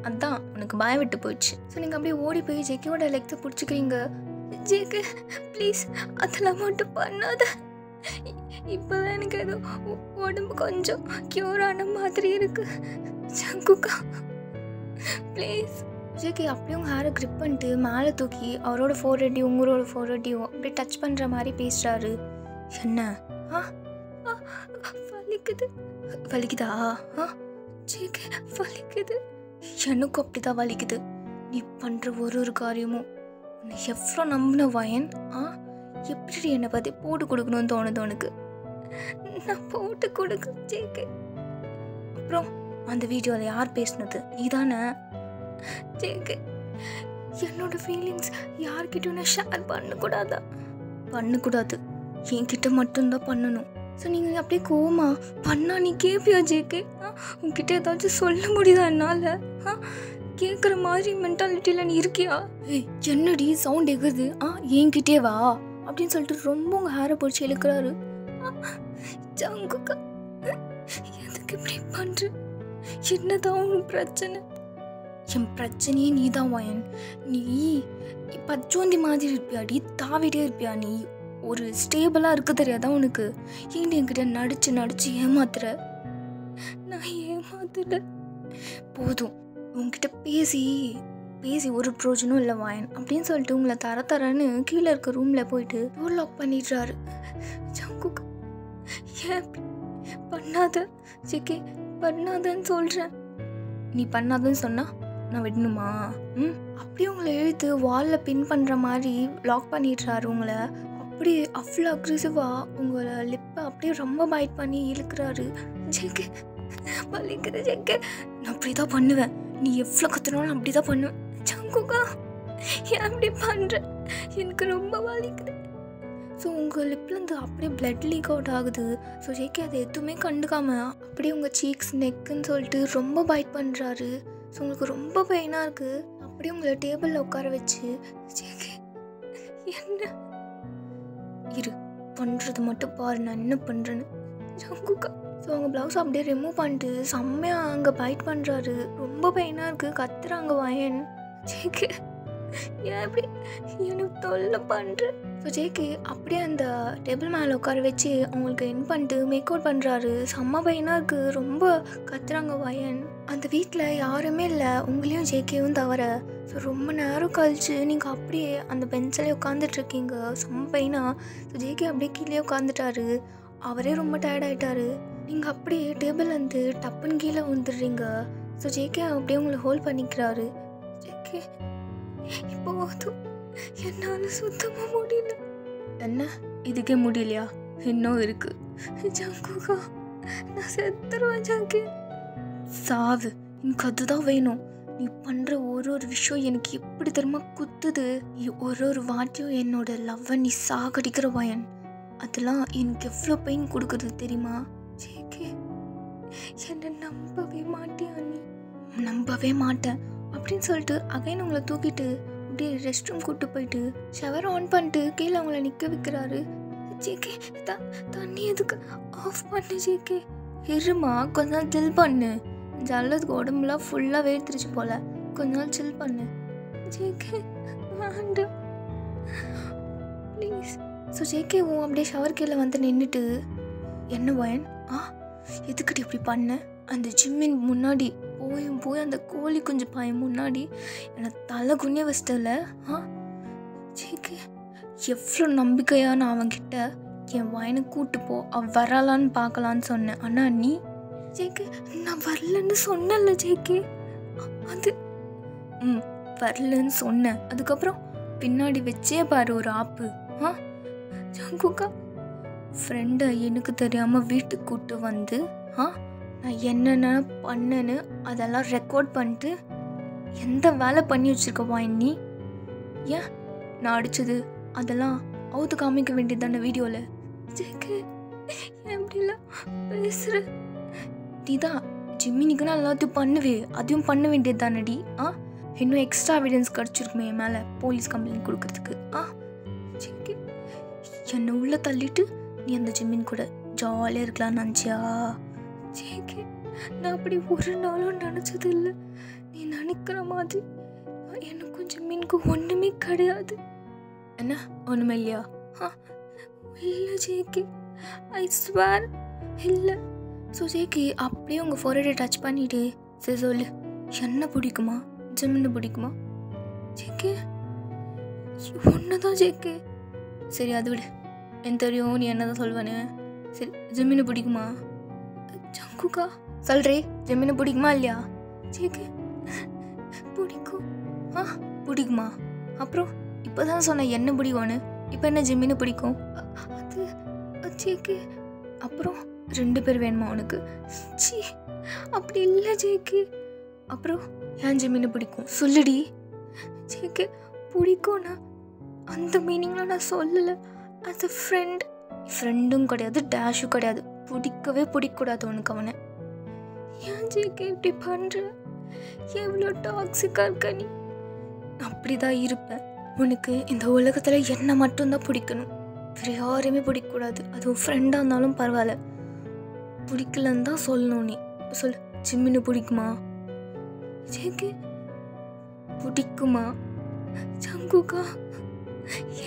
அதான் உனக்கு பயம் விட்டு போயிடுச்சு. ஸோ நீங்கள் அப்படியே ஓடி போய் ஜேகேயோட லெக்ஸை பிடிச்சிக்கிறீங்க. ஜேகே ப்ளீஸ் அதெல்லாம் மட்டும் பண்ணாத. இப்போ தான் எனக்கு ஏதோ உடம்பு கொஞ்சம் க்யூர் ஆன மாதிரி இருக்கு. ஜங்குக்கா ப்ளீஸ். ஜேகே அப்படியே உங்கள் ஹேரை கிரிப் பண்ணிட்டு மேலே தூக்கி அவரோட ஃபோர்ஹெட்டையும் உங்களோட ஃபோர்ஹெட்டையும் அப்படியே டச் பண்ணுற மாதிரி பேசுகிறாரு. என்ன வலிக்குது? வலிக்குதா? ஜேகே வலிக்குது. எனக்கும் அப்படி தான் வலிக்குது. நீ பண்ணுற ஒரு காரியமும் உன்னை எவ்வளோ நம்பின வயன். எப்படி என்னை பற்றி போட்டு கொடுக்கணும்னு தோணுது உனக்கு? நான் போட்டு கொடுக்க ஜேகே. அப்புறம் அந்த வீடியோவில் யார் பேசினது? நீ தானே ஜேகே? என்னோட ஃபீலிங்ஸ் யார்கிட்டையும் நான் ஷேர் பண்ணக்கூடாதா? பண்ணக்கூடாது, என்கிட்ட மட்டும்தான் பண்ணணும். ஸோ நீங்கள் அப்படியே கோமா பண்ணா நீ கேட்பியா ஜேகே? உங்ககிட்ட ஏதாச்சும் சொல்ல முடியுதா என்னால்? கேட்குற மாதிரி மென்டாலிட்டியில் நீ இருக்கியா? என்னடி சவுண்ட் எகுது? என்கிட்டே வா அப்படின்னு சொல்லிட்டு ரொம்ப உங்கள் ஹேரை பிடிச்சி இழுக்கிறாரு. ஜங்குக்கா எதுக்கு இப்படி பண்ணுற? என்னதான் உன் பிரச்சனை? என் பிரச்சனையே நீ தான் வயன். நீ பச்சோந்தி மாதிரி இருப்பியாடி, தாவிட்டே இருப்பியா? நீ ஒரு ஸ்டேபிளாக இருக்க தெரியாதா உனக்கு? ஏன் என்கிட்ட நடிச்சு ஏமாத்துற? நான் ஏமாத்துற. போதும், உங்ககிட்ட பேசி ஒரு பிரோஜனும் இல்லை வாயன் அப்படின்னு சொல்லிட்டு உங்களை தரன்னு கீழே இருக்க ரூமில் போயிட்டு டோர் லாக் பண்ணிடுறாரு. ஜங்குக்கா ஏன் பண்ணாத ஜேகே, பண்ணாதன்னு சொல்கிறேன். நீ பண்ணாதன்னு சொன்னா நான் விடணுமா? அப்படியே உங்களை எழுத்து வாலில் பின் பண்ணுற மாதிரி லாக் பண்ணிடுறாரு உங்களை. அப்படியே அவ்வளோ அக்ரெசிவாக உங்களை லிப்பை அப்படியே ரொம்ப பைட் பண்ணி இழுக்கிறாரு. ஜேகே வலிக்குது ஜேகே, நான் அப்படி தான் பண்ணுவேன், நீ எவ்வளோ கற்றுனாலும் அப்படி தான் பண்ணுவேன். ஜங்குக்கா ஏன் அப்படி பண்ணுற? எனக்கு ரொம்ப வலிக்குது. ஸோ உங்கள் லிப்லேருந்து அப்படியே பிளட் லீக் அவுட் ஆகுது. ஸோ ஜேகே அதை எதுவுமே கண்டுக்காமல் அப்படியே உங்கள் சீக்ஸ் நெக்குன்னு சொல்லிட்டு ரொம்ப பைட் பண்ணுறாரு. ஸோ உங்களுக்கு ரொம்ப பெயினாக இருக்குது. அப்படியே உங்களை டேபிளில் உட்கார வச்சு ஜேகே என்ன இரு பண்ணுறது மட்டும் பாரு நான் என்ன பண்ணுறேன்னு ஜங்குக்கா. ஸோ அவங்க ப்ளவுஸ் அப்படியே ரிமூவ் பண்ணிட்டு செம்மையாக அங்கே பைட் பண்ணுறாரு. ரொம்ப பெயினாக இருக்குது. கத்துறாங்க வயன். ஜேகே ஏன் இப்படி எனக்கு தொல்லை பண்ணுறேன். ஸோ ஜேகே அப்படியே அந்த டேபிள் மேலே உட்கார வச்சு அவங்களுக்கு என் பண்ணிட்டு மேக் அவுட் பண்ணுறாரு. செம்ம பையனாக இருக்குது. ரொம்ப கத்துறாங்க வயன். அந்த வீட்டில் யாருமே இல்லை, உங்களையும் ஜேகேவும் தவிர. ஸோ ரொம்ப நேரம் கழிச்சு நீங்கள் அப்படியே அந்த பெஞ்சிலே உட்காந்துட்ருக்கீங்க செம்ம பையனா. ஸோ ஜேகே அப்படியே கீழே உட்காந்துட்டாரு. அவரே ரொம்ப டயர்ட் ஆகிட்டாரு. நீங்கள் அப்படியே டேபிள் வந்து டப்புன்னு கீழே விழுந்துடுறீங்க. ஸோ ஜேகே அப்படியே உங்களை ஹோல்ட் பண்ணிக்கிறாரு. ஜேகே இப்போ என்னால் சுத்தமாக முடியல. என்ன இதுக்கே முடியலையா? இன்னும் இருக்கு ஜங்குகா. நான் செத்துருவேன் ஜாக்கே. சாவு எனக்கு அதுதான் வேணும். நீ பண்ணுற ஒரு விஷயம் எனக்கு எப்படி தெரியுமா குத்துது. நீ ஒரு வாட்டியும் என்னோட லவ்வை நீ சாகடிக்கிற வயன். அதெல்லாம் எனக்கு எவ்வளோ பெயின் கொடுக்குறது தெரியுமா? ஜேகே என்னை நம்பவே மாட்டியா நீ? நம்பவே மாட்டேன் அப்படின்னு சொல்லிட்டு அகைன் உங்களை தூக்கிட்டு அப்படியே ரெஸ்ட் ரூம் கூப்பிட்டு போயிட்டு ஷவர் ஆன் பண்ணிட்டு கீழே அவங்கள நிற்க வைக்கிறாரு. ஜேகே தண்ணி எதுக்கு ஆஃப் பண்ணு ஜேகே. இருமா கொஞ்ச நாள் சில் பண்ணு. ஜல்லதுக்கு உடம்புலாம் ஃபுல்லாக வேர்த்துருச்சு போல. கொஞ்ச நாள் சில் பண்ணு ஜேகே. வேண்டாம் ப்ளீஸ். ஸோ ஜேகேவும் அப்படியே ஷவர் கீழே வந்து நின்றுட்டு என்ன வயன் எதுக்கிட்ட இப்படி பண்ண? அந்த ஜிம்மின் முன்னாடி போய் அந்த கோழி குஞ்சு பையன் முன்னாடி என்னை தலை குனிய வச்சிட்டல. ஜேகே எவ்வளோ நம்பிக்கையாக நான் அவன்கிட்ட என் வயனை கூட்டு போ வரலான்னு பார்க்கலான்னு சொன்னேன். ஆனால் நீ ஜேகே நான் வரலன்னு சொன்னல ஜேகே. அது வரலன்னு சொன்னேன். அதுக்கப்புறம் பின்னாடி வச்சே பாரு ஒரு ஆப்பு. ஜங்குக்கா ஃப்ரெண்டை எனக்கு தெரியாமல் வீட்டுக்கு கூப்பிட்டு வந்து நான் என்னென்ன பண்ணேன்னு அதெல்லாம் ரெக்கார்ட் பண்ணிட்டு எந்த வேலை பண்ணி வச்சுருக்கவா நீ? ஏன் நான் அடித்தது அதெல்லாம் அவுத்து காமிக்க வேண்டியது தானே வீடியோவில்? ஜேகே எப்படிலாம் பேசுகிற? நீ தான் ஜிம்மினிக்குன்னா எல்லாத்தையும் பண்ணுவே, அதையும் பண்ண வேண்டியது தானடி. இன்னும் எக்ஸ்ட்ரா எவிடன்ஸ் கிடச்சிருக்குமே என் மேலே போலீஸ் கம்ப்ளைண்ட் கொடுக்கறதுக்கு. ஜேகே என்னை உள்ளே தள்ளிட்டு நீ அந்த ஜிம்மின் கூட ஜாலியாக இருக்கலாம்னு நினச்சியா? ஜேகே நான் அப்படி ஒரு நாளும் நினச்சது இல்லை. நீ நினைக்கிற மாதிரி எனக்கும் ஜிம்மினுக்கு ஒன்றுமே கிடையாது. என்ன ஒன்றுமே இல்லையா? இல்லை ஜேகே ஐ ஸ்வேர் இல்லை. ஸோ ஜேகே அப்படியே உங்கள் ஃபோர்ஹெட்டை டச் பண்ணிவிட்டு சரி சொல்லு என்ன பிடிக்குமா ஜிம்மின்னு பிடிக்குமா? ஜேகே ஒன்று தான் ஜேகே. சரி அது விடு, எனக்கு தெரியும் நீ என்ன தான் சொல்வேன்னு. சரி ஜிம்மின்னு பிடிக்குமா? ஜங்குக்கா சொல்கிறே ஜிம்மின்னு பிடிக்குமா இல்லையா? ஜேகே பிடிக்கும். பிடிக்குமா? அப்புறம் இப்போ தான் சொன்ன என்ன பிடிக்கும்னு. இப்போ என்ன ஜிம்மின்னு பிடிக்கும்? அது ஜேகே அப்புறம் 2 பேர் வேணுமா உனக்கு? சி அப்படி இல்லை ஜேகே. அப்புறம் ஏன் ஜிம்மின்னு பிடிக்கும் சொல்லுடி. ஜேகே பிடிக்கும்னா அந்த மீனிங்கில் நான் சொல்லலை. ஆஸ் அ ஃப்ரெண்டும் கிடையாது டேஷும் கிடையாது. பிடிக்கவே பிடிக்கக்கூடாது உனக்கு அவனை. ஏன் ஜேகே இப்படி பண்ணுற? எவ்வளோ டாக்ஸிக்காக இருக்க நீ. அப்படி தான் இருப்பேன். உனக்கு இந்த உலகத்தில் என்ன மட்டும்தான் பிடிக்கணும், வேறு யாரையுமே பிடிக்கக்கூடாது. அதுவும் ஃப்ரெண்டாக இருந்தாலும் பரவாயில்ல. பிடிக்கலன்னு தான் சொல்லணும். நீ சொல்லு ஜிம்மின்னு பிடிக்குமா? ஜேகே பிடிக்குமா? ஜங்குக்கா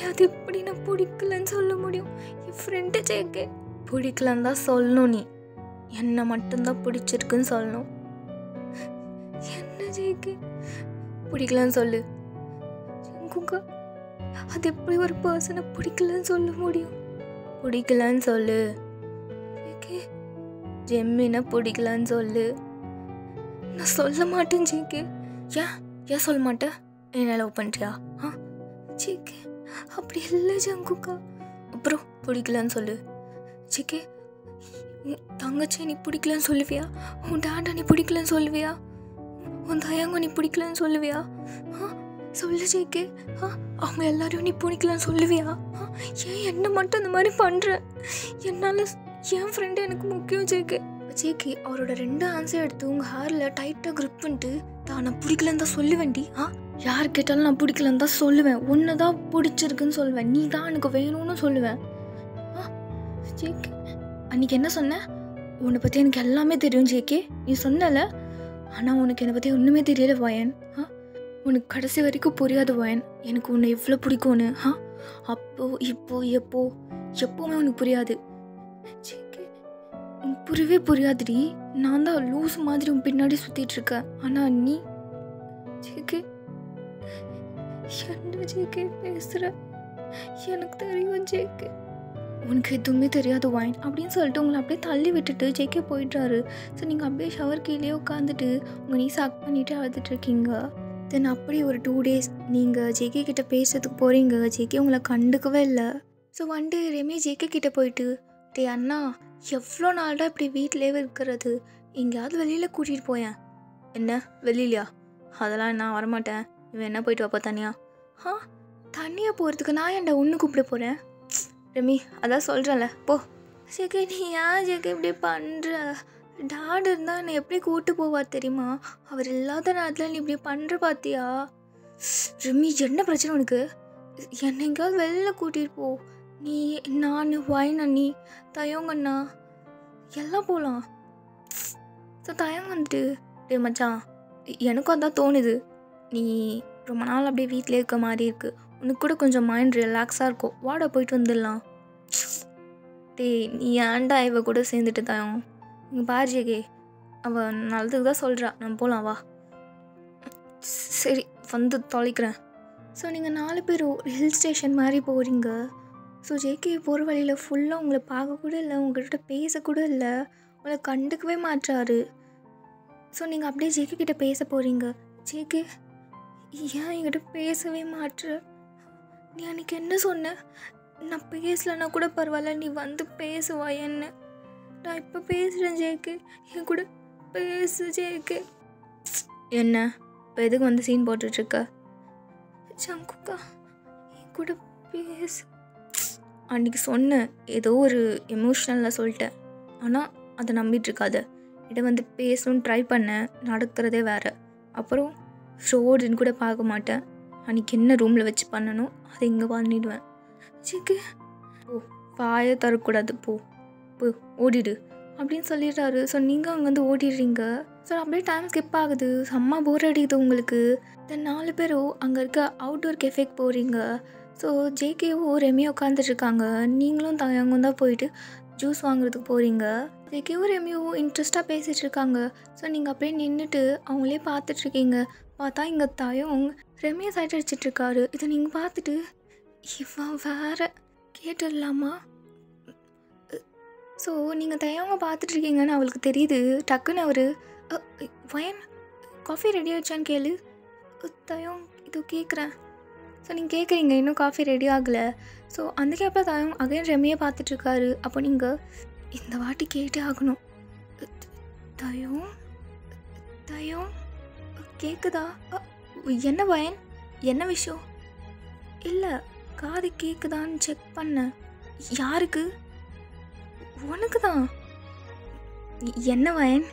அது எப்படி நான் பிடிக்கலன்னு சொல்ல முடியும்? என் ஃப்ரெண்டு ஜேகே பிடிக்கலன்னு தான் சொல்லணும். நீ என்னை மட்டும்தான் பிடிச்சிருக்குன்னு சொல்லணும். என்ன ஜேகே பிடிக்கலன்னு சொல்லு. ஜங்குக்கா அது எப்படி ஒரு பர்சனை பிடிக்கலன்னு சொல்ல முடியும்? பிடிக்கலன்னு சொல்லு ஜேகே. ஜெம்மினை பிடிக்கலன்னு சொல்லு. நான் சொல்ல மாட்டேன் ஜேகே. ஏன் சொல்ல மாட்டேன்? என்ன லவ் பண்ணுறியா? ஜேகே அப்படி இல்லை ஜங்குக்கா. அப்புறம் பிடிக்கலன்னு சொல்லு. ஜேகே உன் தங்கச்சி நீ பிடிக்கலன்னு சொல்லுவியா? உன் டாடா நீ பிடிக்கலன்னு சொல்லுவியா? உன் தயாங்க நீ பிடிக்கலன்னு சொல்லுவியா? சொல்லு ஜேகே. அவங்க எல்லாரையும் நீ பிடிக்கலன்னு சொல்லுவியா? ஏன் என்ன மட்டும் அந்த மாதிரி பண்ணுற? என்னால் என் ஃப்ரெண்டு எனக்கு முக்கியம் ஜேகே. ஜேகே அவரோட 2 ஆன்சர் எடுத்து உங்கள் ஹேரில் டைட்டாக க்ரிப் பண்ணிட்டு நான் பிடிக்கலன்னு தான் சொல்லுவேன்டி. யார் கேட்டாலும் நான் பிடிக்கலன்னு தான் சொல்லுவேன். ஒன்று தான் பிடிச்சிருக்குன்னு சொல்லுவேன். நீ தான் எனக்கு வேணும்னு சொல்லுவேன். ஜேகே அன்றைக்கி என்ன சொன்ன? உன்னை பற்றி எனக்கு எல்லாமே தெரியும் ஜேகே, நீ சொன்னல. ஆனால் உனக்கு என்னை பற்றி ஒன்றுமே தெரியல வயன். உனக்கு கடைசி வரைக்கும் புரியாது வயன் எனக்கு உன்னை எவ்வளோ பிடிக்கும்னு. அப்போ இப்போ எப்போவுமே உனக்கு புரியாது ஜேகே. உனக்கு புரியவே புரியாதுடி. நான் தான் லூஸ் மாதிரி உன் பின்னாடி சுற்றிட்டு இருக்கேன். ஆனால் நீ ஜேகே என்ன ஜேகே பேசுகிற? எனக்கு தெரியும் ஜேகே உனக்கு எதுவுமே தெரியாது வைன் அப்படின்னு சொல்லிட்டு உங்களை அப்படியே தள்ளி விட்டுட்டு ஜேகே போயிடுறாரு. ஸோ நீங்கள் அப்படியே ஷவர் கீழே உட்காந்துட்டு உங்கள் நீ சாக் பண்ணிவிட்டு அழுதுட்ருக்கீங்க. தென் அப்படி ஒரு 2 days நீங்கள் ஜேகே கிட்டே பேசுறதுக்கு போகிறீங்க. ஜேகே உங்களை கண்டுக்கவே இல்லை. So one day Remi JK கிட்டே போயிட்டு, டே அண்ணா எவ்வளோ நாள் தான் இப்படி வீட்டிலே இருக்கிறது, எங்கேயாவது வெளியில் கூட்டிகிட்டு போயேன். என்ன வெளியிலையா? அதெல்லாம் நான் வரமாட்டேன். இவன் என்ன போயிட்டு வாப்பா தனியா? தனியாக போகிறதுக்கு நான் ஏன்டா ஒன்று கூப்பிட போகிறேன்? ரெமி அதான் சொல்கிறேன்ல போ. ஜேகே நீ ஏன் ஜேகே இப்படி பண்ணுற? டாட் இருந்தால் என்னை எப்படி கூப்பிட்டு போவார் தெரியுமா? அவர் இல்லாத நேரத்தில் நீ இப்படி பண்ணுற பார்த்தியா? ரெமி என்ன பிரச்சனை உனக்கு? என்னை எங்கேயாவது வெளியில் கூட்டிகிட்டு போ. நீ நான் வைன் அண்ணி தயங்கண்ணா எல்லாம் போகலாம். ஸோ தயங்க வந்துட்டு, டே மச்சான் எனக்கும் அதான் தோணுது. நீ ரொம்ப நாள் அப்படியே வீட்டிலே இருக்க மாதிரி இருக்குது. உனக்கு கூட கொஞ்சம் மைண்ட் ரிலாக்ஸாக இருக்கும். வாடா போயிட்டு வந்துடலாம். டே நீ ஏன்டா இவ கூட சேர்ந்துட்டு தயம்? இங்கே பாரு ஜேகே அவள் நல்லதுக்கு தான் சொல்கிறா. நான் போகலாம் வா. சரி வந்து தொலைக்கிறேன். ஸோ நீங்கள் 4 பேரும் ஹில் ஸ்டேஷன் மாதிரி போகிறீங்க. ஸோ ஜேகே போகிற வழியில் ஃபுல்லாக உங்களை பார்க்கக்கூட இல்லை, உங்கள்கிட்ட பேசக்கூட இல்லை, உங்களை கண்டுக்கவே மாட்டாரு. ஸோ நீங்கள் அப்படியே ஜேகே கிட்டே பேச போகிறீங்க. ஜேகே ஏன் என்கிட்ட பேசவே மாட்டுற? நீ அன்றைக்கி என்ன சொன்ன? நான் பேசலைன்னா கூட பரவாயில்ல, நீ வந்து பேசுவா என்ன? நான் இப்போ பேசுகிறேன் ஜேகே, என் கூட பேசு ஜேகே. என்ன இப்போ எதுக்கு வந்து சீன் போட்டுட்ருக்க? ஜங்குக்கா என் கூட பேசு. அன்றைக்கி சொன்னேன் ஏதோ ஒரு எமோஷ்னலில் சொல்லிட்டேன். ஆனால் அதை நம்பிட்டுருக்காத. இதை வந்து பேசணும்னு ட்ரை பண்ணேன், நடக்கிறதே வேறு. அப்புறம் ரோடுன்னு கூட பார்க்க மாட்டேன். அன்றைக்கி என்ன ரூமில் வச்சு பண்ணணும் அதை இங்கே பண்ணிடுவேன். ஜேகே ஓ வாயை தரக்கூடாது, போ போ ஓடிடு அப்படின்னு சொல்லிடுறாரு. ஸோ நீங்கள் அங்கேருந்து ஓடிடுறீங்க. ஸோ அப்படியே டைம் ஸ்கிப் ஆகுது. செம்ம போர் அடிக்குது உங்களுக்கு. தென் 4 பேரும் அங்கே இருக்க அவுட்டோர் கெஃபேக்கு போகிறீங்க. ஸோ ஜேகேவும் ரெமியும் உட்காந்துட்ருக்காங்க. நீங்களும் தயங்கும் தான் போயிட்டு ஜூஸ் வாங்குறதுக்கு போகிறீங்க. ஜேகேவும் ரெமியும் இன்ட்ரெஸ்ட்டாக பேசிகிட்டு இருக்காங்க. ஸோ நீங்கள் அப்படியே நின்றுட்டு அவங்களே பார்த்துட்ருக்கீங்க. பார்த்தா இங்கே தயம் ரெமியை சைட் அடிச்சிட்ருக்காரு. இதை நீங்கள் பார்த்துட்டு இவன் வேற கேட்டுடலாமா? ஸோ நீங்கள் தயவங்க பார்த்துட்ருக்கீங்கன்னு அவளுக்கு தெரியுது. டக்குன்னு அவர் வயன் காஃபி ரெடி ஆகிடுச்சான்னு கேளு. தயம் இதோ கேட்குறேன். ஸோ நீங்கள் கேட்குறீங்க இன்னும் காஃபி ரெடி ஆகலை. ஸோ அந்த கேப்பில் தயம் அகைன் ரெமியை பார்த்துட்ருக்காரு. அப்போ நீங்கள் இந்த வாட்டி கேட்டே ஆகணும். தயம் தயம் கேட்குதா? என்ன வயன் என்ன விஷயம்? இல்லை காது கேட்குதான்னு செக் பண்ணேன். யாருக்கு? உனக்கு தான். என்ன வயன்?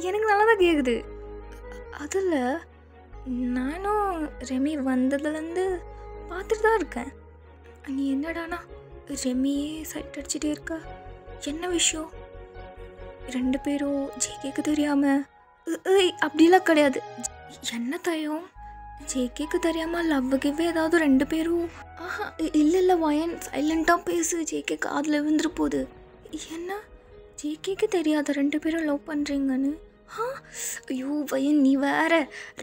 எனக்கு நல்லா தான் கேட்குது. அதில் நானும் ரெமி வந்ததுலேருந்து பார்த்துட்டு தான் இருக்கேன். நீ என்னடானா ரெமியே சைட் அடிச்சுட்டே இருக்க? என்ன விஷயம்? 2 பேரும் ஜேகேக்கு தெரியாமல்? அப்படிலாம் கிடையாது. என்ன தயம் ஜேகேக்கு தெரியாமல் லவ்வுக்குவே ஏதாவது 2 பேரும்? இல்லை வயன் சைலண்ட்டாக பேசு, ஜேகே காதில் விழுந்துரு போகுது. என்ன ஜேகேக்கு தெரியாத 2 பேரும் லவ் பண்ணுறீங்கன்னு? ஐயோ வயன் நீ வேற.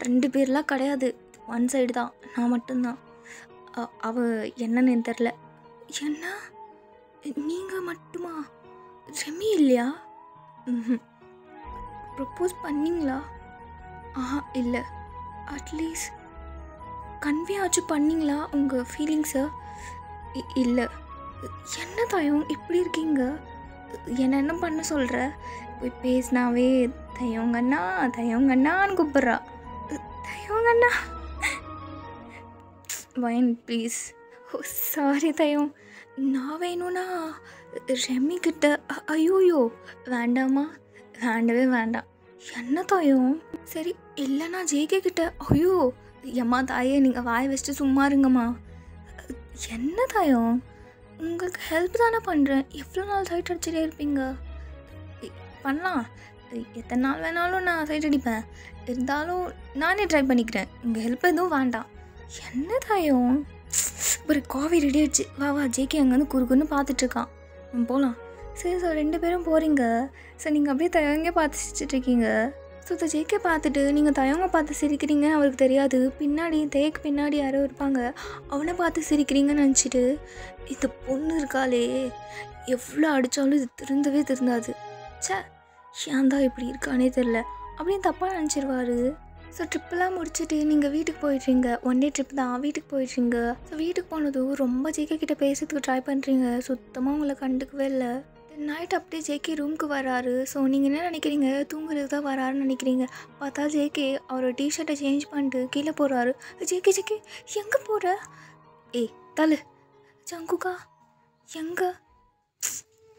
2 பேர்லாம் கிடையாது, 1 சைடு தான், நான் மட்டும்தான். அவள் என்னன்னு தெரில. என்ன நீங்கள் மட்டுமா? ரெமி இல்லையா? ப்ரப்போஸ் பண்ணிங்களா? இல்லை. அட்லீஸ்ட் கன்வே ஆச்சு பண்ணிங்களா உங்கள் ஃபீலிங்ஸை? இல்லை. என்ன தயம் இப்படி இருக்கீங்க? என்ன பண்ண சொல்கிற? போய் பேசினாவே தயங்கண்ணா தயங்கண்ணான்னு கூப்பிட்றா. தயங்கண்ணா வயன் ப்ளீஸ். ஓ சாரி தயம், நான் வேணும்னா ரெமி கிட்ட. ஐயோயோ வேண்டாமா, வேண்டவே வேண்டாம். என்ன தாயம்? சரி இல்லைண்ணா ஜேகே கிட்ட. ஐயோ எம்மா தாயே, நீங்கள் வாய் வச்சுட்டு சும்மா இருங்கம்மா. என்ன தாயம்? உங்களுக்கு ஹெல்ப் தானே பண்ணுறேன். எவ்வளோ நாள் சைட் அடிச்சுட்டே இருப்பீங்க? பண்ணலாம், எத்தனை நாள் வேணாலும் நான் சைட் அடிப்பேன். இருந்தாலும் நானே ட்ரை பண்ணிக்கிறேன். உங்கள் ஹெல்ப் எதுவும் வேண்டாம். என்ன தாயம்? ஒரு காஃபி ரெடி ஆயிடுச்சு. வா வா, ஜேகே அங்கேருந்து குறுக்குன்னு பார்த்துட்ருக்கான். போகலாம். சரி சார், 2 பேரும் போகிறீங்க. சார் நீங்கள் அப்படியே தயங்க பார்த்து சிரிச்சிட்ருக்கீங்க. ஸோ இந்த ஜேகே பார்த்துட்டு நீங்கள் தயங்க பார்த்து சிரிக்கிறீங்கன்னு அவருக்கு தெரியாது. பின்னாடி தேக்கு பின்னாடி யாரோ இருப்பாங்க, அவனை பார்த்து சிரிக்கிறீங்கன்னு நினச்சிட்டு இந்த பொண்ணு இருக்காளே எவ்வளோ அடித்தாலும் இது திருந்தாது. சே, ஏன் தான் இப்படி இருக்கானே தெரில அப்படின்னு தப்பாக நினச்சிருவாரு. ஸோ ட்ரிப்பெல்லாம் முடிச்சுட்டு நீங்கள் வீட்டுக்கு போயிடுறீங்க. 1 டே ட்ரிப் தான், வீட்டுக்கு போயிடுறீங்க. ஸோ வீட்டுக்கு போனதும் ரொம்ப ஜேகே கிட்டே பேசுறதுக்கு ட்ரை பண்ணுறீங்க. சுத்தமாக உங்களை கண்டுக்கவே இல்லை. நைட் அப்படியே ஜேகே ரூமுக்கு வராரு. ஸோ நீங்கள் என்ன நினைக்கிறீங்க, தூங்குறதுக்கு தான் வராருன்னு நினைக்கிறீங்க. பார்த்தா ஜேகே அவரோட டிஷர்ட்டை சேஞ்ச் பண்ணிட்டு கீழே போகிறாரு. ஜேகே எங்கே போகிற? ஏய் தள்ளு. ஜங்குக்கா எங்கே?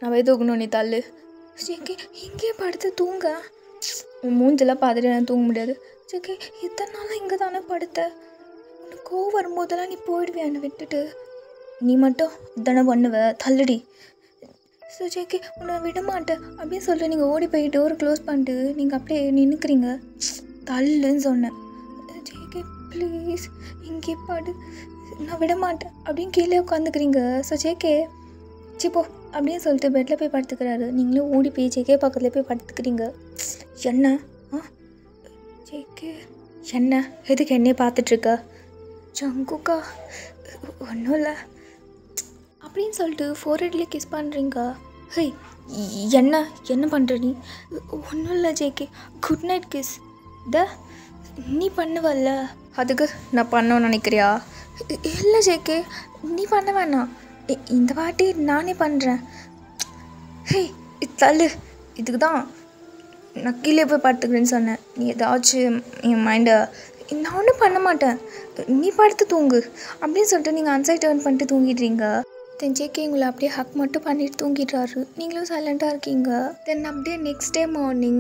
நான் போய் தூக்கணும், நீ தள்ளு. ஜேகே இங்கே படுத்து தூங்க. மூஞ்செல்லாம் பார்த்துட்டு நான் தூங்க முடியாது. ஜேகே இத்தனை நாளாக இங்கே தானே படுத்த. உனக்கு கோவம் வரும்போதெல்லாம் நீ போயிடுவேன் என்னை விட்டுட்டு. நீ மட்டும் இதானே பண்ணுவ, தள்ளுடி. ஸோ ஜேகே உன்னை விட மாட்டேன் அப்படின்னு சொல்லிட்டு நீங்கள் ஓடி போய் டோரை க்ளோஸ் பண்ணிட்டு நீங்கள் அப்படியே நின்றுக்கிறீங்க. தள்ளுன்னு சொன்னேன். ஜேகே ப்ளீஸ் இங்கே பாடு, நான் விட மாட்டேன் அப்படின்னு கீழே உட்காந்துக்கிறீங்க. ஸோ ஜேகே சிப்போ அப்படின்னு சொல்லிட்டு பெட்டில் போய் படுத்துக்கிறாரு. நீங்களும் ஓடி போய் ஜேகே பக்கத்தில் போய் படுத்துக்கிறீங்க. என்ன ஜேகே என்ன, எதுக்கு என்னையே பார்த்துட்ருக்க? ஜங்குக்கா ஒன்றும் இல்லை அப்படின்னு சொல்லிட்டு ஃபோர்ஹெட்லேயே கிஸ் பண்ணுறீங்க. ஹேய் என்ன பண்ணுற நீ? ஒன்றும் இல்லை ஜேகே, குட் நைட் கிஸ். நீ பண்ணுவல்ல, அதுக்கு நான் பண்ணணும்னு நினைக்கிறியா? இல்லை ஜேகே, நீ பண்ண வேணாம், இந்த வாட்டி நானே பண்ணுறேன். ஹேய் தள்ளு. இதுக்கு தான் நான் கீழே போய் படுத்துக்கிறேன்னு சொன்னேன். நீ ஏதாச்சும் என் மைண்டை, நான் ஒன்றும் பண்ண மாட்டேன், நீ படுத்து தூங்கு அப்படின்னு சொல்லிட்டு நீங்கள் அன்சைட் டர்ன் பண்ணிட்டு தூங்கிடுறீங்க. தென் ஜேகே உங்களை அப்படியே ஹக் மட்டும் பண்ணிட்டு தூங்கிடுறாரு. நீங்களும் சைலண்ட்டாக இருக்கீங்க. தென் அப்படியே நெக்ஸ்ட் டே மார்னிங்.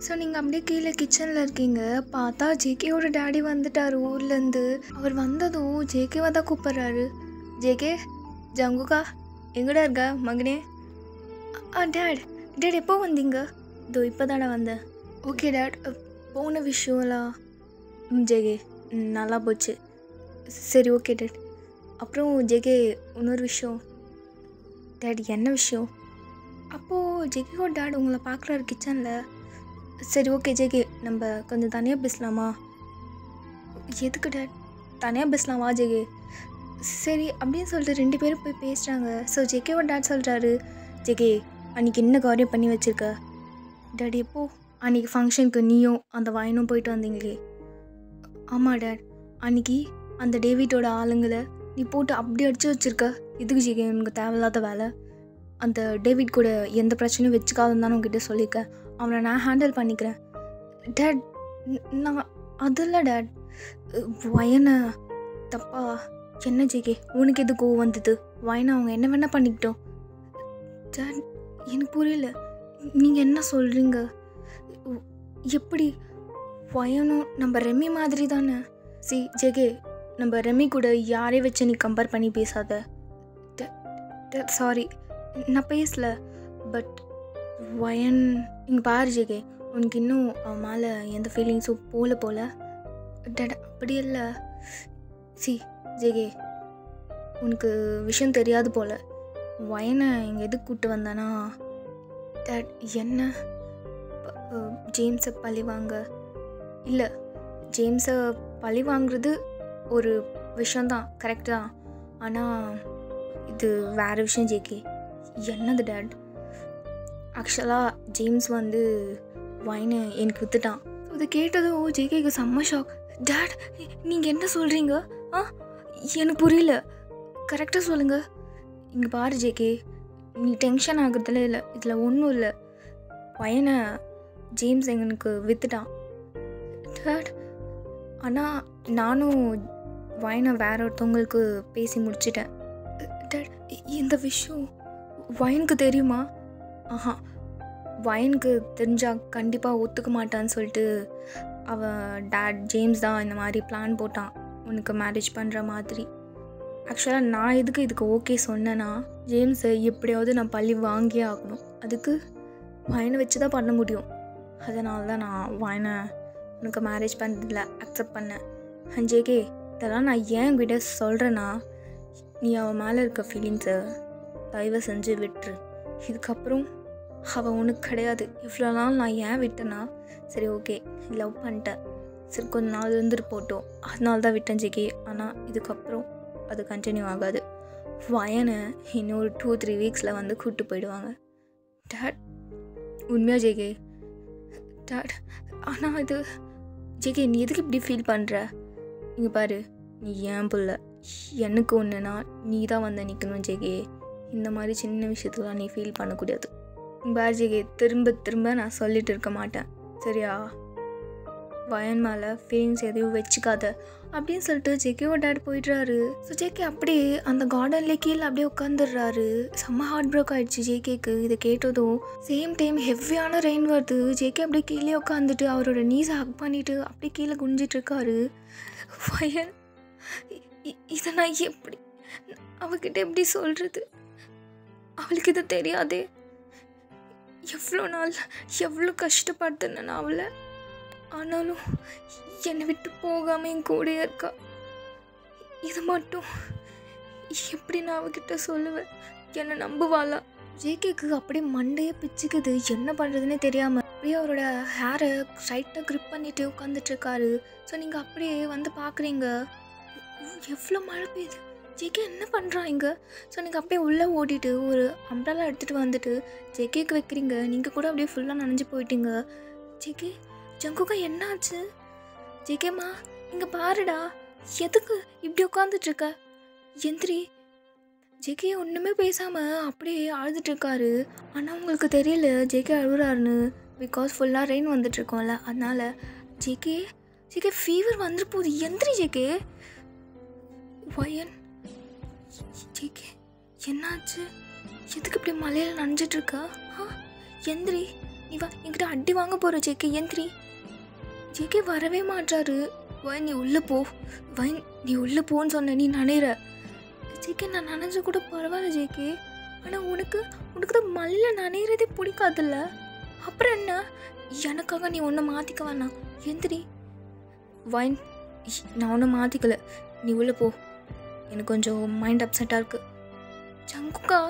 ஸோ நீங்கள் அப்படியே கீழே கிச்சனில் இருக்கீங்க. பார்த்தா ஜேகேயோட டேடி வந்துட்டார் ஊர்லேருந்து. அவர் வந்ததும் ஜேகேவை தான் கூப்பிட்றாரு. ஜேகே, ஜங்குக்கா எங்கடா இருக்க மகனே? டேட் எப்போ வந்தீங்க? இதோ இப்போ தானே வந்தேன். ஓகே டேட், போன விஷயம்லாம் ஜேகே நல்லா போச்சு. சரி ஓகே டேட். அப்புறம் ஜேகே இன்னொரு விஷயம். டேட் என்ன விஷயம்? அப்போது ஜேகேயோட டேட் உங்களை பார்க்குறாரு கிச்சனில். சரி ஓகே ஜேகே, நம்ம கொஞ்சம் தனியாக பேசலாமா? எதுக்கு டேட்? தனியாக பேசலாமா ஜேகே? சரி அப்படின்னு சொல்லிட்டு 2 பேரும் போய் பேசுகிறாங்க. ஸோ ஜேகேவோட டேட் சொல்கிறாரு, ஜேகே அன்றைக்கி என்ன காரியம் பண்ணி வச்சுருக்க? டேட் எப்போ? அன்றைக்கி ஃபங்க்ஷனுக்கு நீயும் அந்த வாயனும் போயிட்டு வந்தீங்களே. ஆமாம் டேட், அன்றைக்கி அந்த டேவிட்டோட ஆளுங்களை நீ போட்டு அப்படி அடித்து வச்சுருக்க. இதுக்கு ஜேகே உனக்கு தேவையில்லாத வேலை. அந்த டேவிட் கூட எந்த பிரச்சனையும் வச்சுக்காதுன்னு தானே உங்ககிட்ட சொல்லியிருக்கேன். அவனை நான் ஹேண்டில் பண்ணிக்கிறேன். டேட் நான் அதில் டேட் வயனை தப்பா. என்ன ஜேகே உனக்கு எது கோவம் வந்தது? வயனை அவங்க என்ன வேணால் பண்ணிக்கிட்டோம். டேட் எனக்கு புரியல, நீங்கள் என்ன சொல்கிறீங்க? எப்படி? வயனும் நம்ம ரெமி மாதிரி தானே. ஜேகே நம்ம ரெமி கூட யாரே வச்சு நீ கம்பேர் பண்ணி பேசாத. சாரி நான் பேசல. பட் வயன் இங்கே பாரு ஜேகே, உனக்கு இன்னும் அவன் மேலே எந்த ஃபீலிங்ஸும் போல டேட் அப்படி இல்லை. ஜேகே உனக்கு விஷயம் தெரியாது போல். வயனை இங்கே எதுக்கு கூப்பிட்டு வந்தானா டேட்? என்ன ஜேம்ஸை பழி வாங்க? இல்லை, ஜேம்ஸை பழி வாங்குறது ஒரு விஷயந்தான், கரெக்டு தான். ஆனால் இது வேறு விஷயம் ஜேகே. என்னது டேட்? ஆக்சுவலாக ஜேம்ஸ் வந்து வைனை எனக்கு விற்றுட்டான். அதை கேட்டதும் ஜேகேக்கு செம்ம ஷாக். டேட் நீங்கள் என்ன சொல்கிறீங்க? எனக்கு புரியல, கரெக்டாக சொல்லுங்கள். இங்கே பாரு ஜேகே, நீ டென்ஷன் ஆகுறதுல இல்லை, இதில் ஒன்றும் இல்லை. பையனை ஜேம்ஸ் எங்களுக்கு விற்றுட்டான் டேட். ஆனால் நானும் வைனை வேற ஒருத்தவங்களுக்கு பேசி முடிச்சிட்டேன் டேட். இந்த விஷயம் வைனுக்கு தெரியுமா? வயனுக்கு தெரிஞ்சால் கண்டிப்பாக ஒத்துக்க மாட்டான்னு சொல்லிட்டு அவன் டேட் ஜேம்ஸ் தான் இந்த மாதிரி பிளான் போட்டான் உனக்கு மேரேஜ் பண்ணுற மாதிரி. ஆக்சுவலாக நான் எதுக்கு இதுக்கு ஓகே சொன்னேன்னா, ஜேம்ஸை எப்படியாவது நான் பள்ளி வாங்கியே ஆகணும். அதுக்கு வயனை வச்சு தான் பண்ண முடியும். அதனால தான் நான் வயனை உனக்கு மேரேஜ் பண்ணுறதில்ல அக்செப்ட் பண்ணேன். ஜேகே, இதெல்லாம் நான் ஏன் கிட்ட சொல்கிறேன்னா, நீ அவன் மேலே இருக்க ஃபீலிங்ஸை தயவு செஞ்சு விட்டுரு. இதுக்கப்புறம் அவள் உனக்கு கிடையாது. இவ்வளோ நாள் நான் ஏன் விட்டேன்னா, சரி ஓகே லவ் பண்ணிட்டேன், சரி கொஞ்ச நாள் இருந்துட்டு போட்டோம், அதனால தான் விட்டேன் ஜேகே. ஆனால் இதுக்கப்புறம் அது கண்டினியூ ஆகாது. வயனை இன்னொரு 2-3 வீக்ஸில் வந்து கூப்பிட்டு போயிடுவாங்க. டேட், உண்மையாக ஜேகே? டேட், ஆனால் இது ஜேகே நீ எதுக்கு இப்படி ஃபீல் பண்ணுற? இங்கே பாரு, நீ ஏன் புள்ள, எனக்கு ஒன்றுனா நீ தான் வந்து நிற்கணும் ஜேகே. இந்த மாதிரி சின்ன விஷயத்துலாம் நீ ஃபீல் பண்ணக்கூடாது. பார் ஜேகே, திரும்ப திரும்ப நான் சொல்லிட்டு இருக்க மாட்டேன், சரியா? வயன் மேலே ஃபீலிங்ஸ் எதையும் வச்சுக்காத அப்படின்னு சொல்லிட்டு ஜேகேவோட டேட் போயிடுறாரு. ஸோ ஜேகே அப்படியே அந்த கார்டன்லேயே கீழே அப்படியே உட்காந்துடுறாரு. செம்ம ஹார்ட் ப்ரோக் ஆகிடுச்சு ஜேகேக்கு. இதை கேட்டதும் சேம் டைம் ஹெவியான ரெயின் வருது. ஜேகே அப்படியே கீழே உட்காந்துட்டு அவரோட நீஸை ஹக் பண்ணிவிட்டு அப்படியே கீழே குனிஞ்சிட்ருக்காரு. வயன், இதை நான் எப்படி அவகிட்ட எப்படி சொல்கிறது? அவளுக்கு இது தெரியாதே. எவ்வளோ நாள் எவ்வளோ கஷ்டப்படுத்துனேன் நான் அவளை. ஆனாலும் என்னை விட்டு போகாமல் என் கூடயே இருக்கா. இது மட்டும் எப்படி நான் அவகிட்ட சொல்லுவேன்? என்னை நம்புவாளா? ஜேகேக்கு அப்படியே மண்டையே பிச்சுக்குது. என்ன பண்ணுறதுன்னே தெரியாமல் அப்படியே அவரோட ஹேரை ஸ்ட்ரைட்டாக க்ரிப் பண்ணிட்டு உட்காந்துட்ருக்காரு. ஸோ நீங்கள் அப்படியே வந்து பார்க்குறீங்க, எவ்வளோ மழை பெய்யுது. ஜேகே என்ன பண்ணுறான் இங்கே? ஸோ நீங்கள் அப்படியே உள்ளே ஓடிட்டு ஒரு அம்ப்ரெல்லா எடுத்துகிட்டு வந்துட்டு ஜேகேக்கு வைக்கிறீங்க. நீங்கள் கூட அப்படியே ஃபுல்லாக நனைஞ்சு போயிட்டீங்க. ஜேகே, ஜங்குக்கா என்ன ஆச்சு? ஜேகேம்மா இங்கே பாருடா, எதுக்கு இப்படி உட்காந்துட்ருக்க? எந்திரி. ஜேகே ஒன்றுமே பேசாமல் அப்படியே அழுதுட்ருக்காரு. ஆனால் உங்களுக்கு தெரியல ஜேகே அழுகுறாருன்னு. பிகாஸ் ஃபுல்லாக ரெயின் வந்துட்டுருக்கோம்ல, அதனால். ஜேகே ஜேகே ஃபீவர் வந்துட்டு போகுது, எந்திரி ஜேகே. வயன், ஜேகே என்னாச்சு? எதுக்கு இப்படி மலையில் நனைஞ்சிட்ருக்கா? எந்திரி, நீ வா, என்கிட்ட அடி வாங்க போகிற ஜேகே, எந்திரி. ஜேகே வரவே மாட்டாரு. வயன், நீ உள்ளே போ. வயன், நீ உள்ளே போன்னு சொன்ன, நீ நனைகிற. ஜேகே, நான் நனைஞ்ச கூட பரவாயில்ல ஜேகே, ஆனால் உனக்கு தான் மலையில் நனைகிறதே பிடிக்காதுல்ல. அப்புறம் என்ன? எனக்காக நீ ஒன்றை மாற்றிக்க வேணாம், எந்திரி. வயன், நான் ஒன்றும் மாற்றிக்கல, நீ உள்ளே போ. எனக்கு கொஞ்சம் மைண்ட் அப்செட்டாக இருக்குது. ஜங்குக்கா,